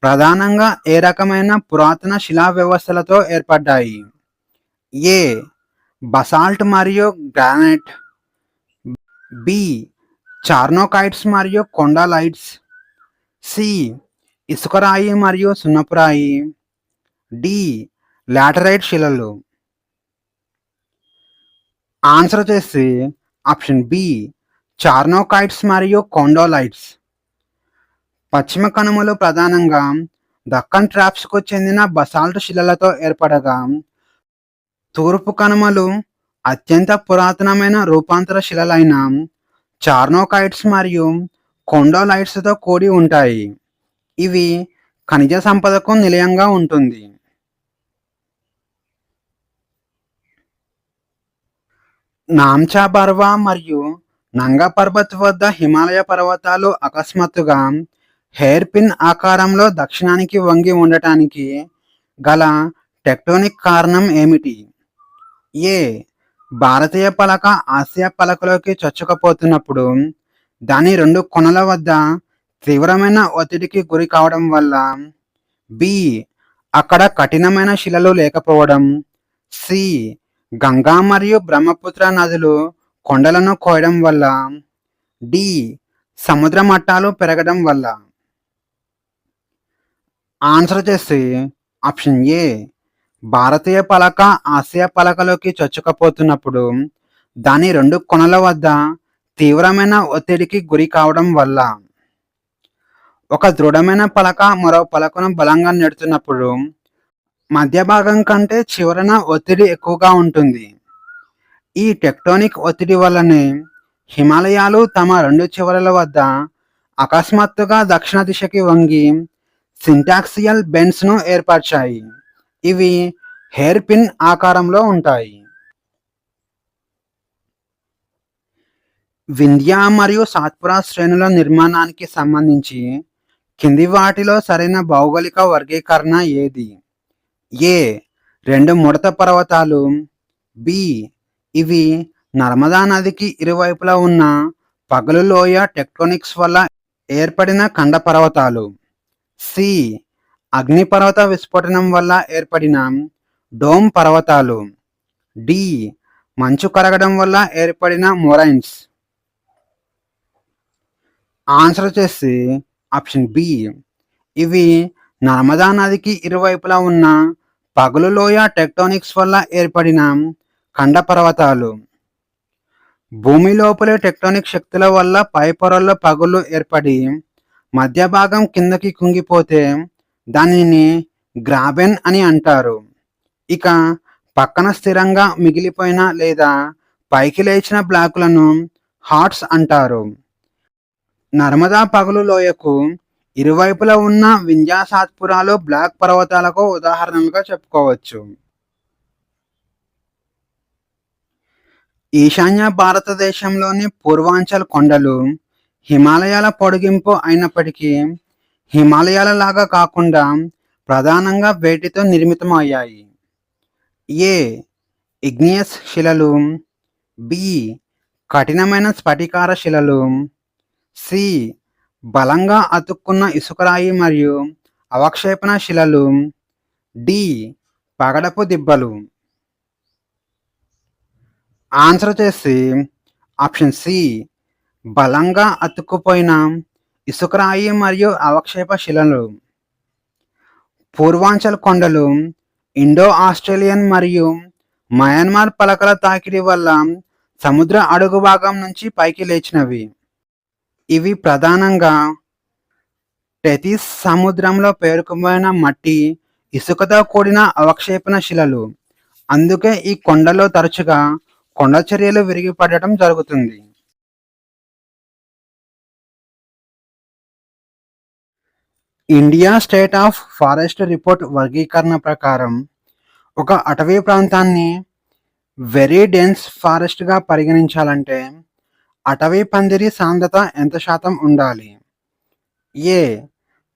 ప్రధానంగా ఏ రకమైన పురాతన శిలా వ్యవస్థలతో ఏర్పడ్డాయి? ఏ బసాల్ట్ మరియు గ్రానైట్, బి చార్నోకైట్స్ మరియు కొండలైట్స్, సి ఇసుకరాయి మరియు సున్నపురాయి, డి లాటరైట్ శిలలు. ఆన్సర్ వచ్చేసి ఆప్షన్ బి చార్నోకైట్స్ మరియు కొండోలైట్స్. పశ్చిమ కనుమలు ప్రధానంగా దక్కన్ ట్రాప్స్కు చెందిన బసాల్ట్ శిలలతో ఏర్పడగా, తూర్పు కనుమలు అత్యంత పురాతనమైన రూపాంతర శిలలైన చార్నోకైట్స్ మరియు కొండోలైట్స్తో కూడి ఉంటాయి. ఇవి ఖనిజ సంపదకు నిలయంగా ఉంటుంది. నామ్చా బర్వా మరియు నంగా పర్వత్ వద్ద హిమాలయ పర్వతాలు అకస్మాత్తుగా హెయిర్ పిన్ ఆకారంలో దక్షిణానికి వంగి ఉండటానికి గల టెక్టోనిక్ కారణం ఏమిటి? ఏ భారతీయ పలక ఆసియా పలకలోకి చొచ్చుకుపోతున్నప్పుడు దాని రెండు కొనల వద్ద తీవ్రమైన ఒత్తిడికి గురి కావడం వల్ల, బి అక్కడ కఠినమైన శిలలు లేకపోవడం, సి గంగా మరియు బ్రహ్మపుత్ర నదులు కొండలను కోయడం వల్ల, డి సముద్ర మట్టాలు పెరగడం వల్ల. ఆన్సర్ వచ్చేసి ఆప్షన్ ఏ భారతీయ పలక ఆసియా పలకలోకి చొచ్చుకుపోతున్నప్పుడు దాని రెండు కొనల వద్ద తీవ్రమైన ఒత్తిడికి గురి కావడం వల్ల. ఒక దృఢమైన పలక మరో పలకను బలంగా నెడుతున్నప్పుడు మధ్య భాగం కంటే చివరన ఒత్తిడి ఎక్కువగా ఉంటుంది. ఈ టెక్టోనిక్ ఒత్తిడి వల్లనే హిమాలయాలు తమ రెండు చివరల వద్ద అకస్మాత్తుగా దక్షిణ దిశకి వంగి సింటాక్సియల్ బెండ్స్ను ఏర్పరిచాయి. ఇవి హెయిర్ పిన్ ఆకారంలో ఉంటాయి. వింధ్య మరియు సాత్పురా శ్రేణుల నిర్మాణానికి సంబంధించి కింది వాటిలో సరైన భౌగోళిక వర్గీకరణ ఏది? ఏ రెండు ముడత పర్వతాలు, బి ఇవి నర్మదా నదికి ఇరువైపులా ఉన్న పగలు లోయ టెక్టోనిక్స్ వల్ల ఏర్పడిన ఖండ పర్వతాలు, సి అగ్నిపర్వత విస్ఫోటనం వల్ల ఏర్పడిన డోమ్ పర్వతాలు, డి మంచు కరగడం వల్ల ఏర్పడిన మొరైన్స్. ఆన్సర్ వచ్చేసి ఆప్షన్ బి ఇవి నర్మదా నదికి ఇరువైపులా ఉన్న పగులు లోయ టెక్టోనిక్స్ వల్ల ఏర్పడిన ఖండ పర్వతాలు. భూమి లోపలి టెక్టోనిక్ శక్తుల వల్ల పై పొరల్లో పగుళ్ళు ఏర్పడి మధ్య భాగం కిందకి కుంగిపోతే దానిని గ్రాబెన్ అని అంటారు. ఇక పక్కన స్థిరంగా మిగిలిపోయిన లేదా పైకి లేచిన బ్లాకులను హాట్స్ అంటారు. నర్మదా పగులు లోయకు ఇరువైపులా ఉన్న వింధ్య సాత్పురాలు బ్లాక్ పర్వతాలకు ఉదాహరణలుగా చెప్పుకోవచ్చు. ఈశాన్య భారతదేశంలోని పూర్వాంచల్ కొండలు హిమాలయాల పొడిగింపు అయినప్పటికీ హిమాలయాల లాగా కాకుండా ప్రధానంగా వేటితో నిర్మితం అయ్యాయి? ఏ ఇగ్నియస్ శిలలు, బి కఠినమైన స్ఫటికార శిలలు, సి బలంగా అతుక్కున్న ఇసుకరాయి మరియు అవక్షేపణ శిలలు, డి పగడపు దిబ్బలు. ఆన్సర్ వచ్చేసి ఆప్షన్ సి బలంగా అతుక్కుపోయిన ఇసుకరాయి మరియు అవక్షేప శిలలు. పూర్వాంచల్ కొండలు ఇండో ఆస్ట్రేలియన్ మరియు మయన్మార్ పలకల తాకిడి వల్ల సముద్ర అడుగు భాగం నుంచి పైకి లేచినవి. ఇవి ప్రధానంగా టెథిస్ సముద్రంలో పేరుకుపోయిన మట్టి, ఇసుకతో కూడిన అవక్షేపణ శిలలు. అందుకే ఈ కొండలో తరచుగా కొండ చర్యలు విరిగిపడటం జరుగుతుంది. India state of forest report వర్గీకరణ ప్రకారం ఒక అటవీ ప్రాంతాన్ని వెరీ డెన్స్ ఫారెస్ట్గా పరిగణించాలంటే అటవీ పందిరి సాంద్రత ఎంత శాతం ఉండాలి? ఏ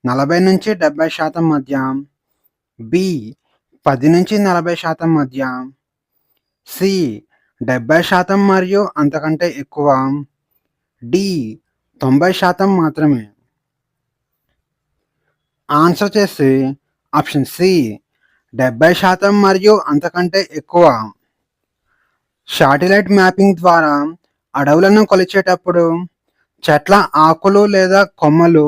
40-70% మధ్య, బి 10-40% మధ్య, సి 70% మరియు అంతకంటే ఎక్కువ, డి 90% మాత్రమే. ఆన్సర్ చేసి ఆప్షన్ సి 70% మరియు అంతకంటే ఎక్కువ. శాటిలైట్ మ్యాపింగ్ ద్వారా అడవులను కొలిచేటప్పుడు చెట్ల ఆకులు లేదా కొమ్మలు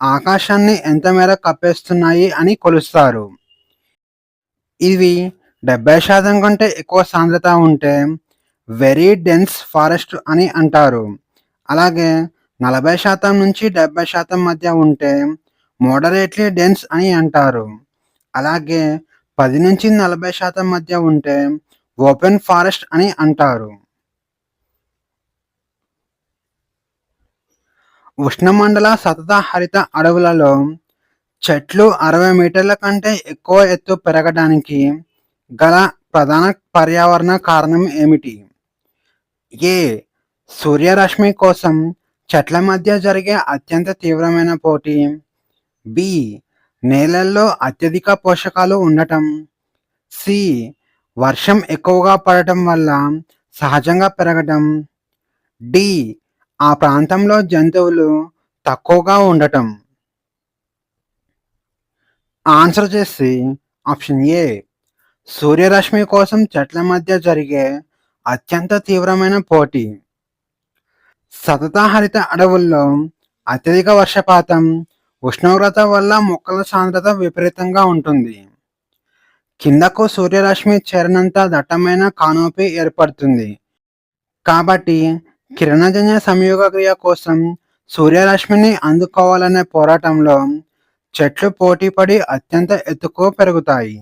ఆకాశాన్ని ఎంత మేర కప్పేస్తున్నాయి అని కొలుస్తారు. ఇవి 70% కంటే ఎక్కువ సాంద్రత ఉంటే వెరీ డెన్స్ ఫారెస్ట్ అని అంటారు. అలాగే 40% నుంచి 70% మధ్య ఉంటే మోడరేట్లీ డెన్స్ అని అంటారు. అలాగే 10-40% మధ్య ఉంటే ఓపెన్ ఫారెస్ట్ అని అంటారు. ఉష్ణమండల సతత హరిత అడవులలో చెట్లు 60 మీటర్ల కంటే ఎక్కువ ఎత్తు పెరగడానికి గల ప్రధాన పర్యావరణ కారణం ఏమిటి? ఏ సూర్యరశ్మి కోసం చెట్ల మధ్య జరిగే అత్యంత తీవ్రమైన పోటీ, బి నేలల్లో అత్యధిక పోషకాలు ఉండటం, సి వర్షం ఎక్కువగా పడటం వల్ల సహజంగా పెరగటం, డి ఆ ప్రాంతంలో జంతువులు తక్కువగా ఉండటం. ఆన్సర్ చేసి ఆప్షన్ ఏ సూర్యరశ్మి కోసం చెట్ల మధ్య జరిగే అత్యంత తీవ్రమైన పోటీ. సతతహరిత అడవుల్లో అత్యధిక వర్షపాతం, ఉష్ణోగ్రత వల్ల మొక్కల సాంద్రత విపరీతంగా ఉంటుంది. కిందకు సూర్యరశ్మి చేరనంత దట్టమైన కానోపీ ఏర్పడుతుంది. కాబట్టి కిరణజన్య సంయోగ క్రియ కోసం సూర్యరశ్మిని అందుకోవాలనే పోరాటంలో చెట్లు పోటీపడి అత్యంత ఎత్తుకు పెరుగుతాయి.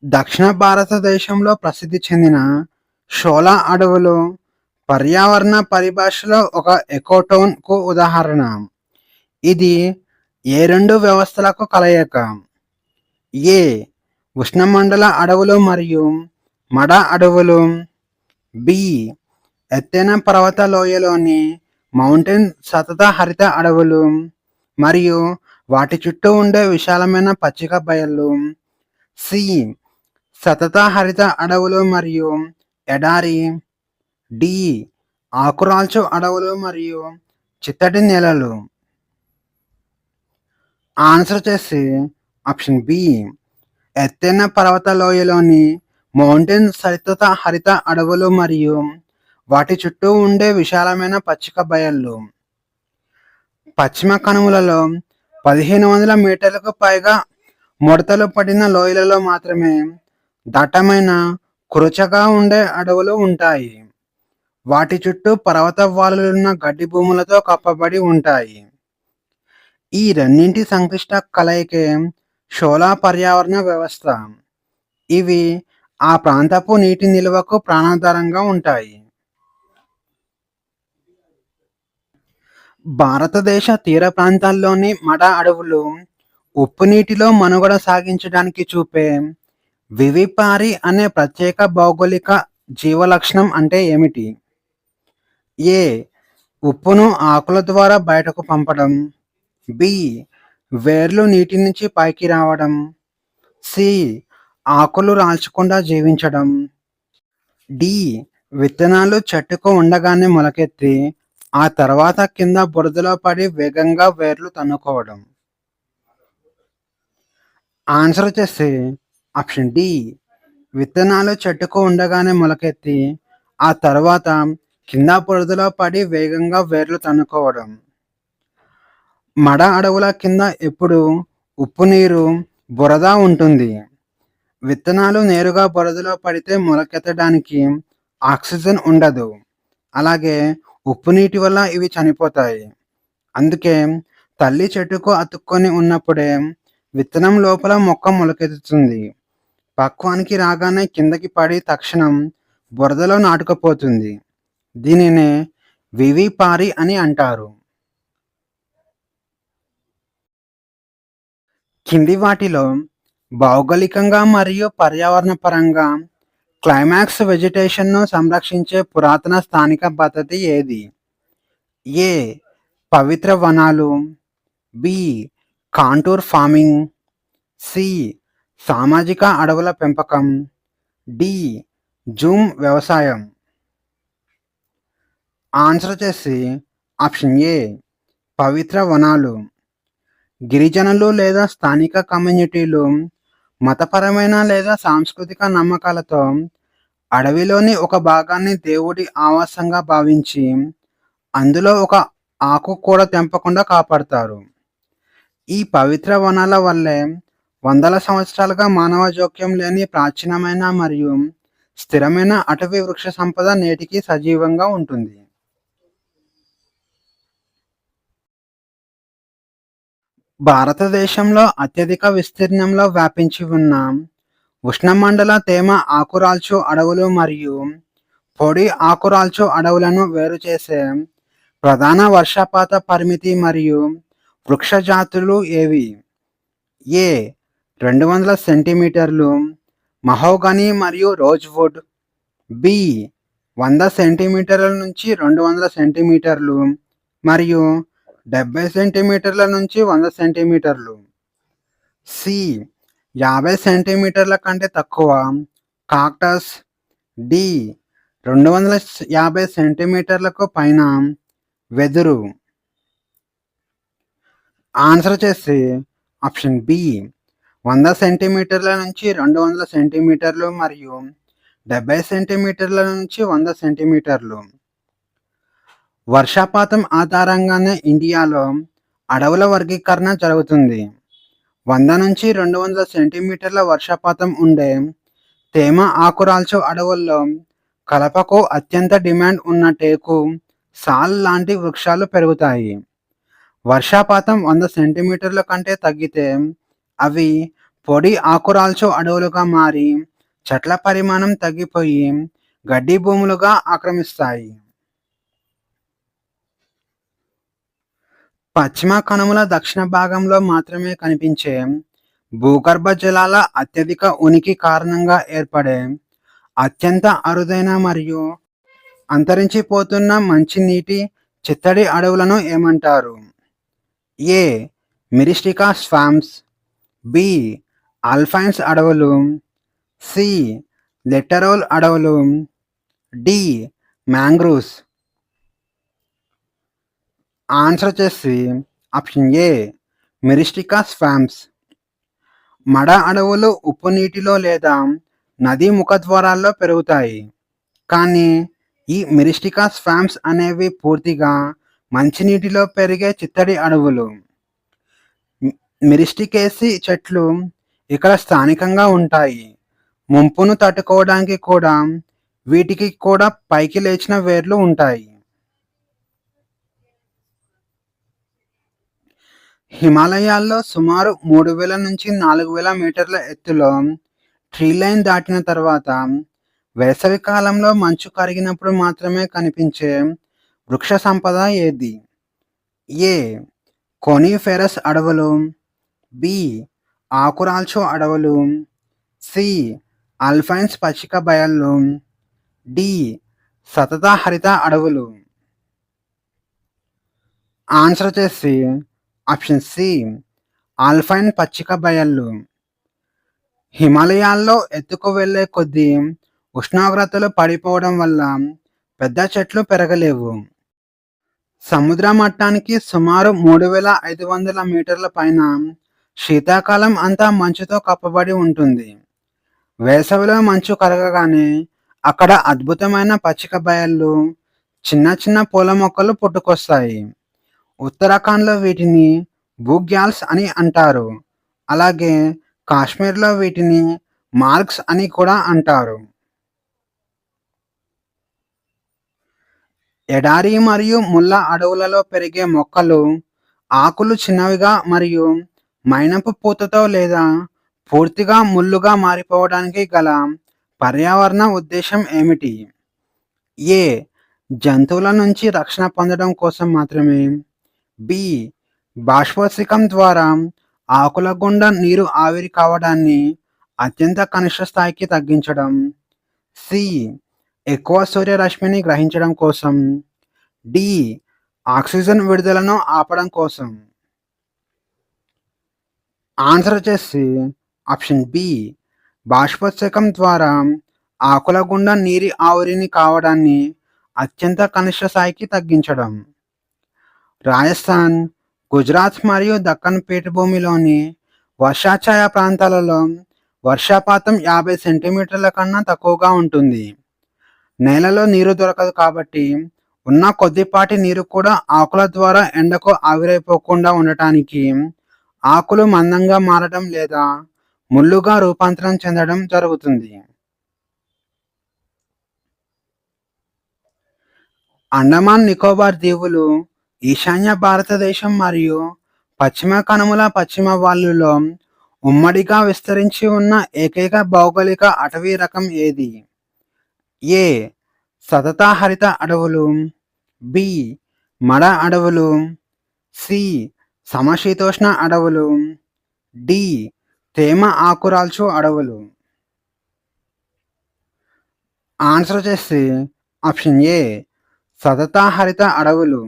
దక్షిణ భారతదేశంలో ప్రసిద్ధి చెందిన షోలా అడవులు పర్యావరణ పరిభాషలో ఒక ఎకోటోన్ కు ఉదాహరణ. ఇది ఏ రెండు వ్యవస్థలకు కలయిక? ఏ ఉష్ణమండల అడవులు మరియు మడ అడవులు, బి ఎత్తైన పర్వత లోయలోని మౌంటైన్ సతత హరిత అడవులు మరియు వాటి చుట్టూ ఉండే విశాలమైన పచ్చిక బయళ్ళు, సి సతత హరిత అడవులు మరియు ఎడారి, డి ఆకురాల్చు అడవులు మరియు చిత్తడి నేలలు. ఆన్సర్ చేసి ఆప్షన్ బి ఎత్తైన పర్వత లోయలోని మౌంటైన్ సతత హరిత అడవులు మరియు వాటి చుట్టూ ఉండే విశాలమైన పచ్చిక బయళ్ళు. పశ్చిమ కనుమలలో 1500 మీటర్లకు పైగా ముడతలు పడిన లోయలలో మాత్రమే దట్టమైన కురుచగా ఉండే అడవులు ఉంటాయి. వాటి చుట్టూ పర్వత వాలులున్న గడ్డి భూములతో కప్పబడి ఉంటాయి. ఈ రెండింటి సంక్లిష్ట కలయికే షోలా పర్యావరణ వ్యవస్థ. ఇవి ఆ ప్రాంతపు నీటి నిల్వకు ప్రాణాధారంగా ఉంటాయి. భారతదేశ తీర ప్రాంతాల్లోని మడ అడవులు ఉప్పు నీటిలో మనుగడ సాగించడానికి చూపే వివిపారి అనే ప్రత్యేక భౌగోళిక జీవలక్షణం అంటే ఏమిటి? ఏ ఉప్పును ఆకుల ద్వారా బయటకు పంపడం, బి వేర్లు నీటి నుంచి పైకి రావడం, సి ఆకులు రాల్చకుండా జీవించడం, డి విత్తనాలు చెట్టుకు ఉండగానే మొలకెత్తి ఆ తర్వాత కింద బురదలో పడి వేగంగా వేర్లు తన్నుకోవడం. ఆన్సర్ వచ్చేసి ఆప్షన్ డి విత్తనాలు చెట్టుకు ఉండగానే మొలకెత్తి ఆ తర్వాత కింద బురదలో పడి వేగంగా వేర్లు తన్నుకోవడం. మడ అడవుల కింద ఎప్పుడు ఉప్పు నీరు, బురద ఉంటుంది. విత్తనాలు నేరుగా బురదలో పడితే మొలకెత్తడానికి ఆక్సిజన్ ఉండదు. అలాగే ఉప్పు నీటి వల్ల ఇవి చనిపోతాయి. అందుకే తల్లి చెట్టుకు అతుక్కొని ఉన్నప్పుడే విత్తనం లోపల మొక్క మొలకెత్తుతుంది. పక్వానికి రాగానే కిందకి పడి తక్షణం బురదలో నాటుకుపోతుంది. దీనినే వివిపారి అని అంటారు. కింది వాటిలో భౌగోళికంగా మరియు పర్యావరణ పరంగా క్లైమాక్స్ వెజిటేషన్ను సంరక్షించే పురాతన స్థానిక పద్ధతి ఏది? ఏ పవిత్ర వనాలు, బి కాంటూర్ ఫార్మింగ్, సి సామాజిక అడవుల పెంపకం, డి జూమ్ వ్యవసాయం. ఆన్సర్ వచ్చేసి ఆప్షన్ ఏ పవిత్ర వనాలు. గిరిజనులు లేదా స్థానిక కమ్యూనిటీలు మతపరమైన లేదా సాంస్కృతిక నమ్మకాలతో అడవిలోని ఒక భాగాన్ని దేవుడి ఆవాసంగా భావించి అందులో ఒక ఆకు కూడా తెంపకుండా కాపాడతారు. ఈ పవిత్ర వనాల వల్లే వందల సంవత్సరాలుగా మానవ జోక్యం లేని ప్రాచీనమైన మరియు స్థిరమైన అటవీ వృక్ష సంపద నేటికి సజీవంగా ఉంటుంది. భారతదేశంలో అత్యధిక విస్తీర్ణంలో వ్యాపించి ఉన్న ఉష్ణమండల తేమ ఆకురాల్చు అడవులు మరియు పొడి ఆకురాల్చు అడవులను వేరు చేసే ప్రధాన వర్షపాత పరిమితి మరియు వృక్ష జాతులు ఏవి? ఏ 200 సెంటీమీటర్లు మహోగనీ మరియు రోజ్వుడ్, బి 100 సెంటీమీటర్ల నుంచి 200 సెంటీమీటర్లు మరియు 70 సెంటీమీటర్ల నుంచి 100 సెంటీమీటర్లు, సి 50 సెంటీమీటర్ల కంటే తక్కువ కాక్టస్, డి 250 సెంటీమీటర్లకు పైన వెదురు. ఆన్సర్ వచ్చేసి ఆప్షన్ బి 100 సెంటీమీటర్ల నుంచి 200 సెంటీమీటర్లు మరియు 70 సెంటీమీటర్ల నుంచి 100 సెంటీమీటర్లు. వర్షపాతం ఆధారంగానే ఇండియాలో అడవుల వర్గీకరణ జరుగుతుంది. 100 నుంచి 200 సెంటీమీటర్ల వర్షపాతం ఉండే తేమ ఆకురాల్చు అడవుల్లో కలపకు అత్యంత డిమాండ్ ఉన్న టేకు, సాల్ లాంటి వృక్షాలు పెరుగుతాయి. వర్షపాతం 100 సెంటీమీటర్ల కంటే తగ్గితే అవి పొడి ఆకురాల్చు అడవులుగా మారి చెట్ల పరిమాణం తగ్గిపోయి గడ్డి భూములుగా ఆక్రమిస్తాయి. పశ్చిమ కనుమల దక్షిణ భాగంలో మాత్రమే కనిపించే భూగర్భ జలాల అత్యధిక ఉనికి కారణంగా ఏర్పడే అత్యంత అరుదైన మరియు అంతరించిపోతున్న మంచినీటి చిత్తడి అడవులను ఏమంటారు? ఏ మిరిస్టికా స్వాంప్స్, బి ఆల్పైన్స్ అడవులు, సి లిట్టరోల్ అడవులు, డి మ్యాంగ్రూవ్స్. ఆన్సర్ వచ్చేసి ఆప్షన్ ఏ మిరిస్టికా స్వాంప్స్. మడ అడవులు ఉప్పు నీటిలో లేదా నదీ ముఖద్వారాల్లో పెరుగుతాయి, కానీ ఈ మిరిస్టికా స్వాంప్స్ అనేవి పూర్తిగా మంచినీటిలో పెరిగే చిత్తడి అడవులు. మిరిస్టికేసి చెట్లు ఇక్కడ స్థానికంగా ఉంటాయి. ముంపును తట్టుకోవడానికి కూడా వీటికి కూడా పైకి లేచిన వేర్లు ఉంటాయి. హిమాలయాల్లో సుమారు 3000 నుంచి 4000 మీటర్ల ఎత్తులో ట్రీ లైన్ దాటిన తర్వాత వేసవి కాలంలో మంచు కరిగినప్పుడు మాత్రమే కనిపించే వృక్ష సంపద ఏది? ఏ కోనిఫెరస్ అడవులు, బి ఆకురాల్చు అడవులు, సి ఆల్పైన్స్ పచ్చిక బయళ్ళు, డి సతత హరిత అడవులు. ఆన్సర్ వచ్చేసి ఆప్షన్ సి ఆల్పైన్ పచ్చిక బయళ్ళు. హిమాలయాల్లో ఎత్తుకు వెళ్లే కొద్దీ ఉష్ణోగ్రతలు పడిపోవడం వల్ల పెద్ద చెట్లు పెరగలేవు. సముద్ర మట్టానికి సుమారు 3500 మీటర్ల పైన శీతాకాలం అంతా మంచుతో కప్పబడి ఉంటుంది. వేసవిలో మంచు కరగగానే అక్కడ అద్భుతమైన పచ్చిక బయళ్ళు, చిన్న చిన్న పూల మొక్కలు పుట్టుకొస్తాయి. ఉత్తరాఖండ్లో వీటిని బూగ్యాల్స్ అని అంటారు. అలాగే కాశ్మీర్లో వీటిని మార్గ్స్ అని కూడా అంటారు. ఎడారి మరియు ముళ్ళ అడవులలో పెరిగే మొక్కలు ఆకులు చిన్నవిగా మరియు మైనపు పూతతో లేదా పూర్తిగా ముళ్ళుగా మారిపోవడానికి గల పర్యావరణ ఉద్దేశం ఏమిటి? ఏ జంతువుల నుంచి రక్షణ పొందడం కోసం మాత్రమే, బి బాష్పోత్సకం ద్వారా ఆకుల గుండా నీరు ఆవిరి కావడాన్ని అత్యంత కనిష్ట స్థాయికి తగ్గించడం, సి ఎక్కువ సూర్యరశ్మిని గ్రహించడం కోసం, డి ఆక్సిజన్ విడుదలను ఆపడం కోసం. ఆన్సర్ వచ్చేసి ఆప్షన్ బి. బాష్పోత్సేకం ద్వారా ఆకుల గుండా నీటి ఆవిరిని కావడాన్ని అత్యంత కనిష్ట స్థాయికి తగ్గించడం. రాజస్థాన్, గుజరాత్ మరియు దక్కన్ పీఠభూమిలోని వర్షాఛాయ ప్రాంతాలలో వర్షపాతం 50 సెంటీమీటర్ల కన్నా తక్కువగా ఉంటుంది. నేలలో నీరు దొరకదు కాబట్టి ఉన్న కొద్దిపాటి నీరు కూడా ఆకుల ద్వారా ఎండకు ఆవిరైపోకుండా ఉండటానికి ఆకులు మందంగా మారడం లేదా ముళ్ళుగా రూపాంతరం చెందడం జరుగుతుంది. అండమాన్ నికోబార్ దీవులు ఈశాన్య భారతదేశం మరియు పశ్చిమ కనుమల పశ్చిమ వాయువ్యంలో ఉమ్మడిగా విస్తరించి ఉన్న ఏకైక భౌగోళిక అటవీ రకం ఏది? ఏ. సతతహరిత అడవులు, బి. మడ అడవులు, సి. సమశీతోష్ణ అడవులు, డి. తేమ ఆకురాల్చు అడవులు. ఆన్సర్ వచ్చేసి ఆప్షన్ ఏ. సతతహరిత అడవులు.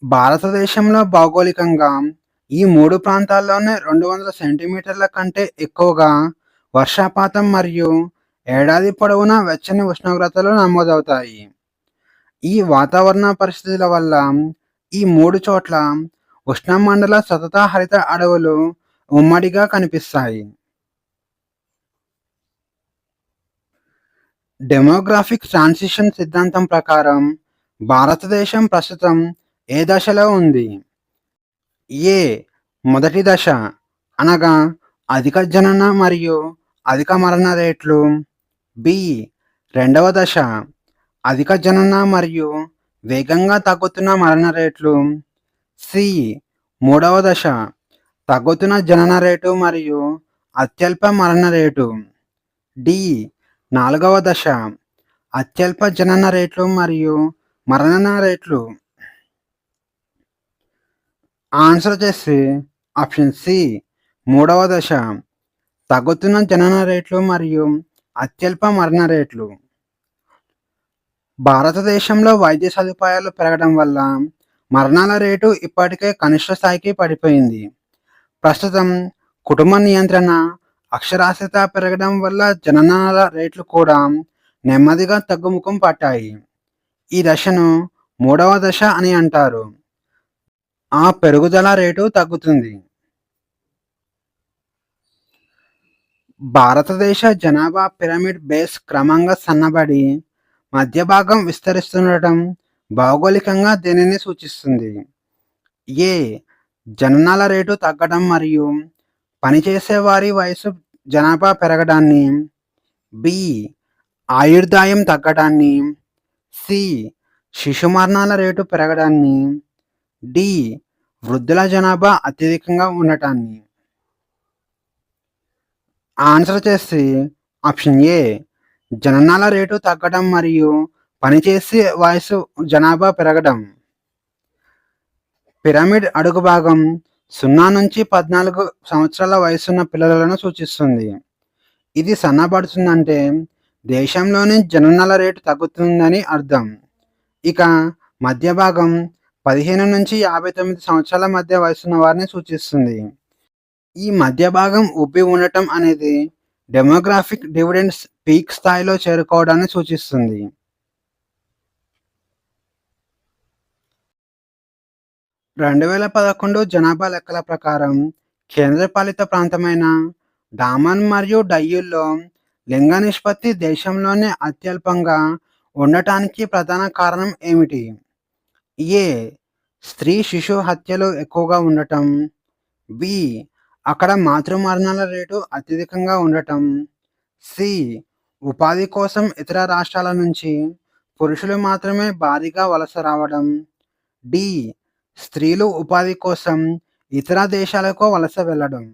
భారతదేశంలో భౌగోళికంగా ఈ 3 ప్రాంతాల్లోనే 200 సెంటీమీటర్ల కంటే ఎక్కువగా వర్షపాతం మరియు ఏడాది పొడవునా వెచ్చని ఉష్ణోగ్రతలు నమోదవుతాయి. ఈ వాతావరణ పరిస్థితుల వల్ల ఈ 3 చోట్ల ఉష్ణమండల సతతహరిత అడవులు ఉమ్మడిగా కనిపిస్తాయి. డెమోగ్రాఫిక్ ట్రాన్సిషన్ సిద్ధాంతం ప్రకారం భారతదేశం ప్రస్తుతం ఏ దశలో ఉంది? ఏ. మొదటి దశ అనగా అధిక జనన మరియు అధిక మరణ రేట్లు, బి. రెండవ దశ అధిక జనన మరియు వేగంగా తగ్గుతున్న మరణ రేట్లు, సి. మూడవ దశ తగ్గుతున్న జనన రేటు మరియు అత్యల్ప మరణ రేటు, డి. నాలుగవ దశ అత్యల్ప జనన రేట్లు మరియు మరణ రేట్లు. ఆన్సర్ వచ్చేసి ఆప్షన్ సి. మూడవ దశ తగ్గుతున్న జనన రేట్లు మరియు అత్యల్ప మరణ రేట్లు. భారతదేశంలో వైద్య సదుపాయాలు పెరగడం వల్ల మరణాల రేటు ఇప్పటికే కనిష్ట స్థాయికి పడిపోయింది. ప్రస్తుతం కుటుంబ నియంత్రణ, అక్షరాస్యత పెరగడం వల్ల జననాల రేట్లు కూడా నెమ్మదిగా తగ్గుముఖం పట్టాయి. ఈ దశను మూడవ దశ అని అంటారు. ఆ పెరుగుదల రేటు తగ్గుతుంది. భారతదేశ జనాభా పిరమిడ్ బేస్ క్రమంగా సన్నబడి మధ్య భాగం విస్తరిస్తుండటం భౌగోళికంగా దేనిని సూచిస్తుంది? ఏ. జననాల రేటు తగ్గడం మరియు పనిచేసే వారి వయసు జనాభా పెరగడాన్ని, బి. ఆయుర్దాయం తగ్గడాన్ని, సి. శిశు మరణాల రేటు పెరగడాన్ని, డి. వృద్ధుల జనాభా అత్యధికంగా ఉండటాన్ని. ఆన్సర్ వచ్చేసి ఆప్షన్ ఏ. జననాల రేటు తగ్గడం మరియు పనిచేసే వయసు జనాభా పెరగడం. పిరమిడ్ అడుగు భాగం 0 నుంచి 14 సంవత్సరాల వయసున్న పిల్లలను సూచిస్తుంది. ఇది సన్నబడుతుందంటే దేశంలోని జననాల రేటు తగ్గుతుందని అర్థం. ఇక మధ్య భాగం 15 నుంచి 59 సంవత్సరాల మధ్య వయసున్న వారిని సూచిస్తుంది. ఈ మధ్య భాగం ఉబ్బి ఉండటం అనేది డెమోగ్రాఫిక్ డివిడెండ్స్ పీక్ స్థాయిలో చేరుకోవడాన్ని సూచిస్తుంది. 2011 జనాభా లెక్కల ప్రకారం కేంద్రపాలిత ప్రాంతమైన డామన్ మరియు డయ్యూల్లో లింగ నిష్పత్తి దేశంలోనే అత్యల్పంగా ఉండటానికి ప్రధాన కారణం ఏమిటి? ఏ. స్త్రీ శిశు హత్యలు ఎక్కువగా ఉండటం, బి. అక్కడ మాతృ మరణాల రేటు అత్యధికంగా ఉండటం, సి. ఉపాధి కోసం ఇతర రాష్ట్రాల నుంచి పురుషులు మాత్రమే భారీగా వలస రావడం, డి. స్త్రీలు ఉపాధి కోసం ఇతర దేశాలకు వలస వెళ్ళడం.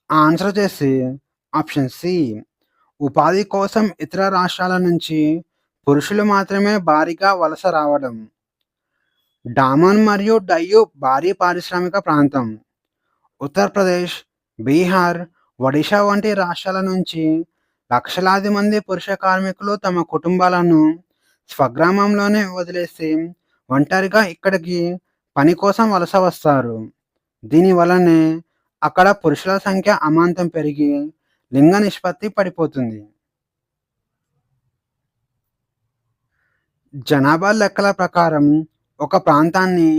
ఆన్సర్ వచ్చేసి ఆప్షన్ సి. ఉపాధి కోసం ఇతర రాష్ట్రాల నుంచి పురుషులు మాత్రమే భారీగా వలస రావడం. డామన్ మరియు డయ్యూ భారీ పారిశ్రామిక ప్రాంతం. ఉత్తరప్రదేశ్, బీహార్, ఒడిషా వంటి రాష్ట్రాల నుంచి లక్షలాది మంది పురుష కార్మికులు తమ కుటుంబాలను స్వగ్రామంలోనే వదిలేసి ఒంటరిగా ఇక్కడికి పని కోసం వలస వస్తారు. దీని వలనే అక్కడ పురుషుల సంఖ్య అమాంతం పెరిగి లింగ నిష్పత్తి పడిపోతుంది. జనాభా లెక్కల ప్రకారం ఒక ప్రాంతాన్ని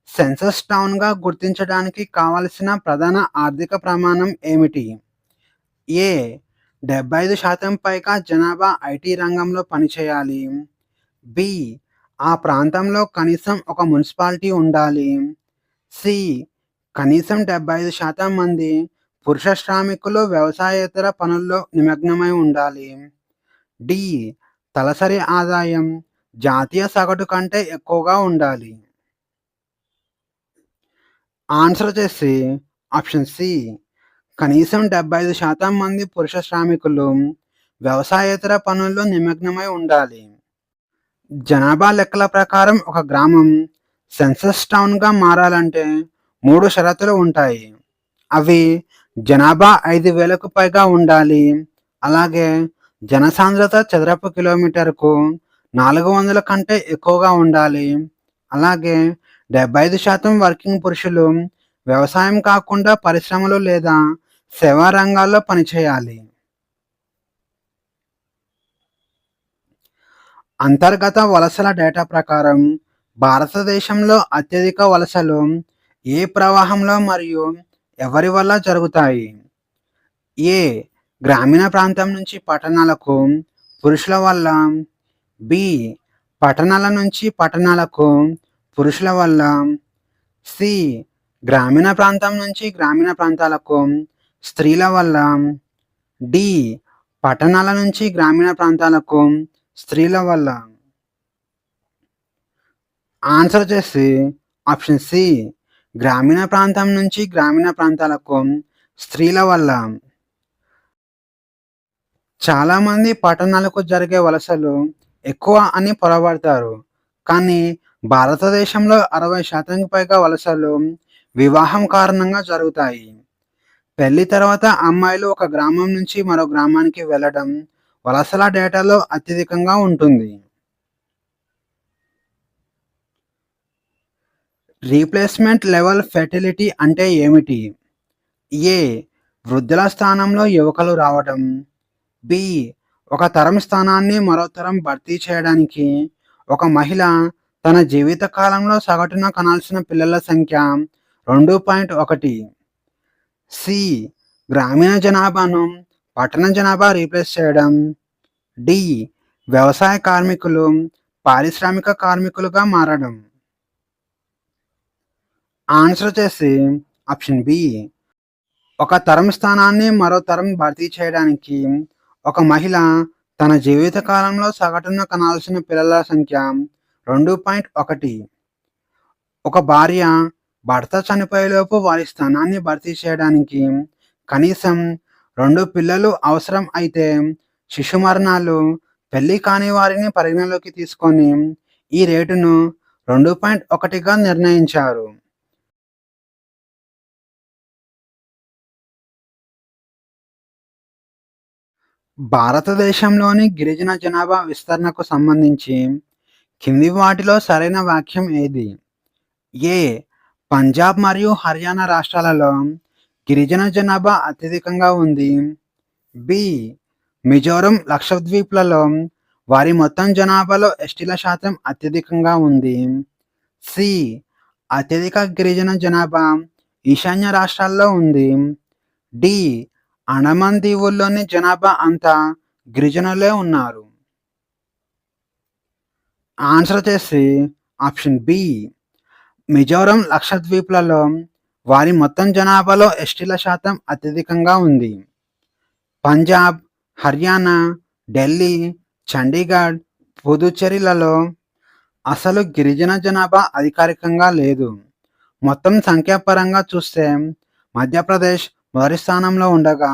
సెన్సస్ టౌన్‌గా గుర్తించడానికి కావలసిన ప్రధాన ఆర్థిక ప్రమాణం ఏమిటి? ఏ 75% పైగా జనాభా ఐటీ రంగంలో పనిచేయాలి. బి ఆ ప్రాంతంలో కనీసం ఒక మున్సిపాలిటీ ఉండాలి. సి కనీసం 75% మంది పురుష శ్రామికులు వ్యవసాయేతర పనుల్లో నిమగ్నమై ఉండాలి. డి తలసరి ఆదాయం జాతీయ సగటు కంటే ఎక్కువగా ఉండాలి. ఆన్సర్ వచ్చేసి ఆప్షన్ సి. కనీసం 75% మంది పురుష శ్రామికులు వ్యవసాయేతర పనుల్లో నిమగ్నమై ఉండాలి. జనాభా లెక్కల ప్రకారం ఒక గ్రామం సెన్సస్ టౌన్‌గా మారాలంటే 3 షరతులు ఉంటాయి. అవి జనాభా 5,000కు పైగా ఉండాలి. అలాగే జనసాంద్రత చదరపు కిలోమీటరుకు 400 కంటే ఎక్కువగా ఉండాలి. అలాగే 75% వర్కింగ్ పురుషులు వ్యవసాయం కాకుండా పరిశ్రమలు లేదా సేవా రంగాల్లో పనిచేయాలి. అంతర్గత వలసల డేటా ప్రకారం భారతదేశంలో అత్యధిక వలసలు ఏ ప్రవాహంలో మరియు ఎవరి వల్ల జరుగుతాయి? ఏ గ్రామీణ ప్రాంతం నుంచి పట్టణాలకు పురుషుల వల్ల. బి పట్టణాల నుంచి పట్టణాలకు పురుషుల వల్ల. సి గ్రామీణ ప్రాంతం నుంచి గ్రామీణ ప్రాంతాలకు స్త్రీల వల్ల. డి పట్టణాల నుంచి గ్రామీణ ప్రాంతాలకు స్త్రీల వల్ల. ఆన్సర్ వచ్చేసి ఆప్షన్ సి. గ్రామీణ ప్రాంతం నుంచి గ్రామీణ ప్రాంతాలకు స్త్రీల వల్ల. చాలామంది పట్టణాలకు జరిగే వలసలు ఎక్కువ అని పొరబడతారు. కానీ భారతదేశంలో 60% పైగా వలసలు వివాహం కారణంగా జరుగుతాయి. పెళ్లి తర్వాత అమ్మాయిలు ఒక గ్రామం నుంచి మరో గ్రామానికి వెళ్ళడం వలసల డేటాలో అత్యధికంగా ఉంటుంది. రీప్లేస్మెంట్ లెవెల్ ఫెర్టిలిటీ అంటే ఏమిటి? ఏ వృద్ధుల స్థానంలో యువకులు రావడం. బి ఒక తరం స్థానాన్ని మరో తరం భర్తీ చేయడానికి ఒక మహిళ తన జీవిత కాలంలో సగటున కనాల్సిన పిల్లల సంఖ్య 2.1. సి గ్రామీణ జనాభాను పట్టణ జనాభా రీప్లేస్ చేయడం. డి వ్యవసాయ కార్మికులు పారిశ్రామిక కార్మికులుగా మారడం. ఆన్సర్ వచ్చేసి ఆప్షన్ బి. ఒక తరం స్థానాన్ని మరో తరం భర్తీ చేయడానికి ఒక మహిళ తన జీవిత కాలంలో సగటున కనాల్సిన పిల్లల సంఖ్య 2.1. ఒక భార్య భర్త చనిపోయేలోపు వారి స్థానాన్ని భర్తీ చేయడానికి కనీసం 2 పిల్లలు అవసరం అయితే శిశు మరణాలు పెళ్లి కాని వారిని పరిగణలోకి తీసుకొని ఈ రేటును 2.1గా నిర్ణయించారు. భారతదేశంలోని గిరిజన జనాభా విస్తరణకు సంబంధించి కింది వాటిలో సరైన వాక్యం ఏది? ఏ పంజాబ్ మరియు హర్యానా రాష్ట్రాలలో గిరిజన జనాభా అత్యధికంగా ఉంది. బి మిజోరం లక్షద్వీప్లలో వారి మొత్తం జనాభాలో ఎస్టీల శాతం అత్యధికంగా ఉంది. సి అత్యధిక గిరిజన జనాభా ఈశాన్య రాష్ట్రాల్లో ఉంది. డి అండమాన్ దీవుల్లోని జనాభా అంతా గిరిజనులే ఉన్నారు. ఆన్సర్ వచ్చేసి ఆప్షన్ బి. మిజోరం లక్షద్వీప్లలో వారి మొత్తం జనాభాలో ఎస్టీల శాతం అత్యధికంగా ఉంది. పంజాబ్, హర్యానా, ఢిల్లీ, చండీగఢ్, పుదుచ్చేరిలలో అసలు గిరిజన జనాభా అధికారికంగా లేదు. మొత్తం సంఖ్యాపరంగా చూస్తే మధ్యప్రదేశ్ మొదటి స్థానంలో ఉండగా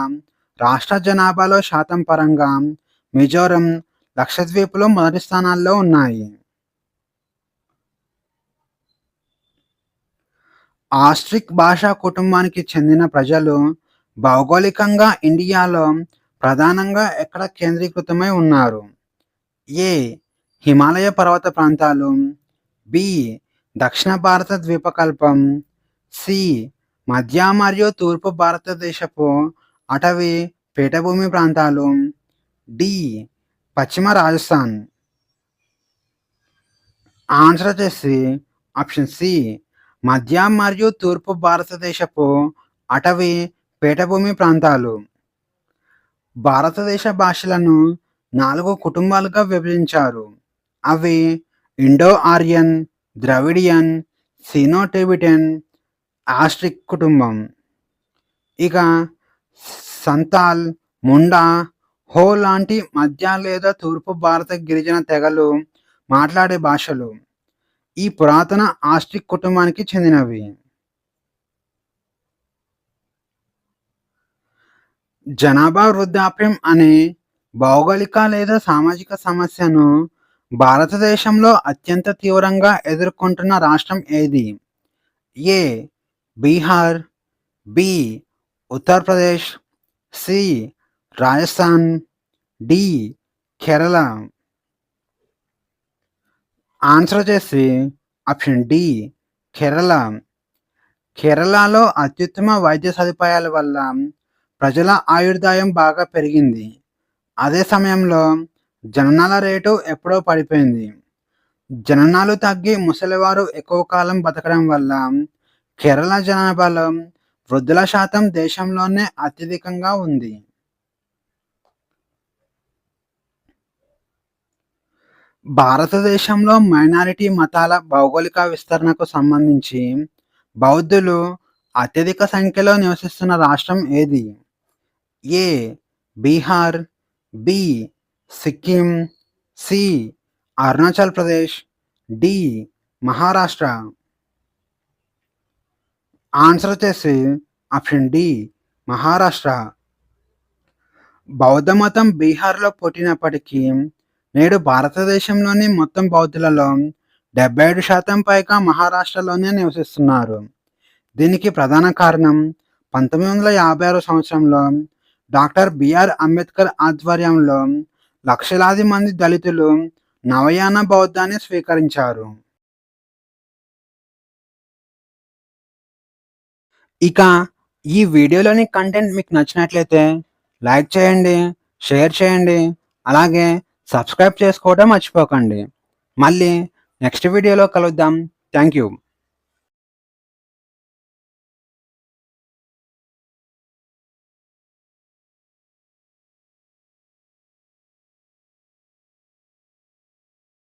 రాష్ట్ర జనాభాలో శాతం పరంగా మిజోరం, లక్షద్వీప్లు మొదటి స్థానాల్లో ఉన్నాయి. ఆస్ట్రిక్ భాషా కుటుంబానికి చెందిన ప్రజలు భౌగోళికంగా ఇండియాలో ప్రధానంగా ఎక్కడ కేంద్రీకృతమై ఉన్నారు? ఏ హిమాలయ పర్వత ప్రాంతాలు. బి. దక్షిణ భారత ద్వీపకల్పం. సి. మధ్య మరియు తూర్పు భారతదేశపు అటవీ పీఠభూమి ప్రాంతాలు. డి. పశ్చిమ రాజస్థాన్. ఆన్సర్ వచ్చేసి ఆప్షన్ సి. మధ్య మరియు తూర్పు భారతదేశపు అటవీ పీఠభూమి ప్రాంతాలు. భారతదేశ భాషలను 4 కుటుంబాలుగా విభజించారు. అవి Indo Aryan, Dravidian, Sino Tibetan, Austric కుటుంబం. ఇక సంతాల్, ముండా, హో లాంటి మధ్య లేదా తూర్పు భారత గిరిజన తెగలు మాట్లాడే భాషలు ఈ పురాతన ఆస్ట్రిక్ కుటుంబానికి చెందినవి. జనాభా వృద్ధాప్యం అనే భౌగోళిక లేదా సామాజిక సమస్యను భారతదేశంలో అత్యంత తీవ్రంగా ఎదుర్కొంటున్న రాష్ట్రం ఏది? A. Bihar. B. Uttar Pradesh. C. Rajasthan. D. Kerala. Answer వచ్చేసి ఆప్షన్ డి. కేరళ. కేరళలో అత్యుత్తమ వైద్య సదుపాయాల వల్ల ప్రజల ఆయుర్దాయం బాగా పెరిగింది. అదే సమయంలో జననాల రేటు ఎప్పుడో పడిపోయింది. జననాలు తగ్గి ముసలివారు ఎక్కువ కాలం బతకడం వల్ల కేరళ జనాభాలో వృద్ధుల శాతం దేశంలోనే అత్యధికంగా ఉంది. భారతదేశంలో మైనారిటీ మతాల భౌగోళిక విస్తరణకు సంబంధించి బౌద్ధులు అత్యధిక సంఖ్యలో నివసిస్తున్న రాష్ట్రం ఏది? A. Bihar. B. Sikkim. C. Arunachal Pradesh. D. Maharashtra. Answer వచ్చేసి ఆప్షన్ డి. మహారాష్ట్ర. బౌద్ధ మతం బీహార్లో పుట్టినప్పటికీ నేడు భారతదేశంలోని మొత్తం బౌద్ధులలో 75% పైగా మహారాష్ట్రలోనే నివసిస్తున్నారు. దీనికి ప్రధాన కారణం 1956 సంవత్సరంలో డాక్టర్ బిఆర్ అంబేద్కర్ ఆధ్వర్యంలో లక్షలాది మంది దళితులు నవయాన బౌద్ధాన్ని స్వీకరించారు. ఇక ఈ వీడియోలోని కంటెంట్ మీకు నచ్చినట్లయితే లైక్ చేయండి, షేర్ చేయండి, అలాగే సబ్స్క్రైబ్ చేసుకోవడం మర్చిపోకండి. మళ్ళీ నెక్స్ట్ వీడియోలో కలుద్దాం. Thank you.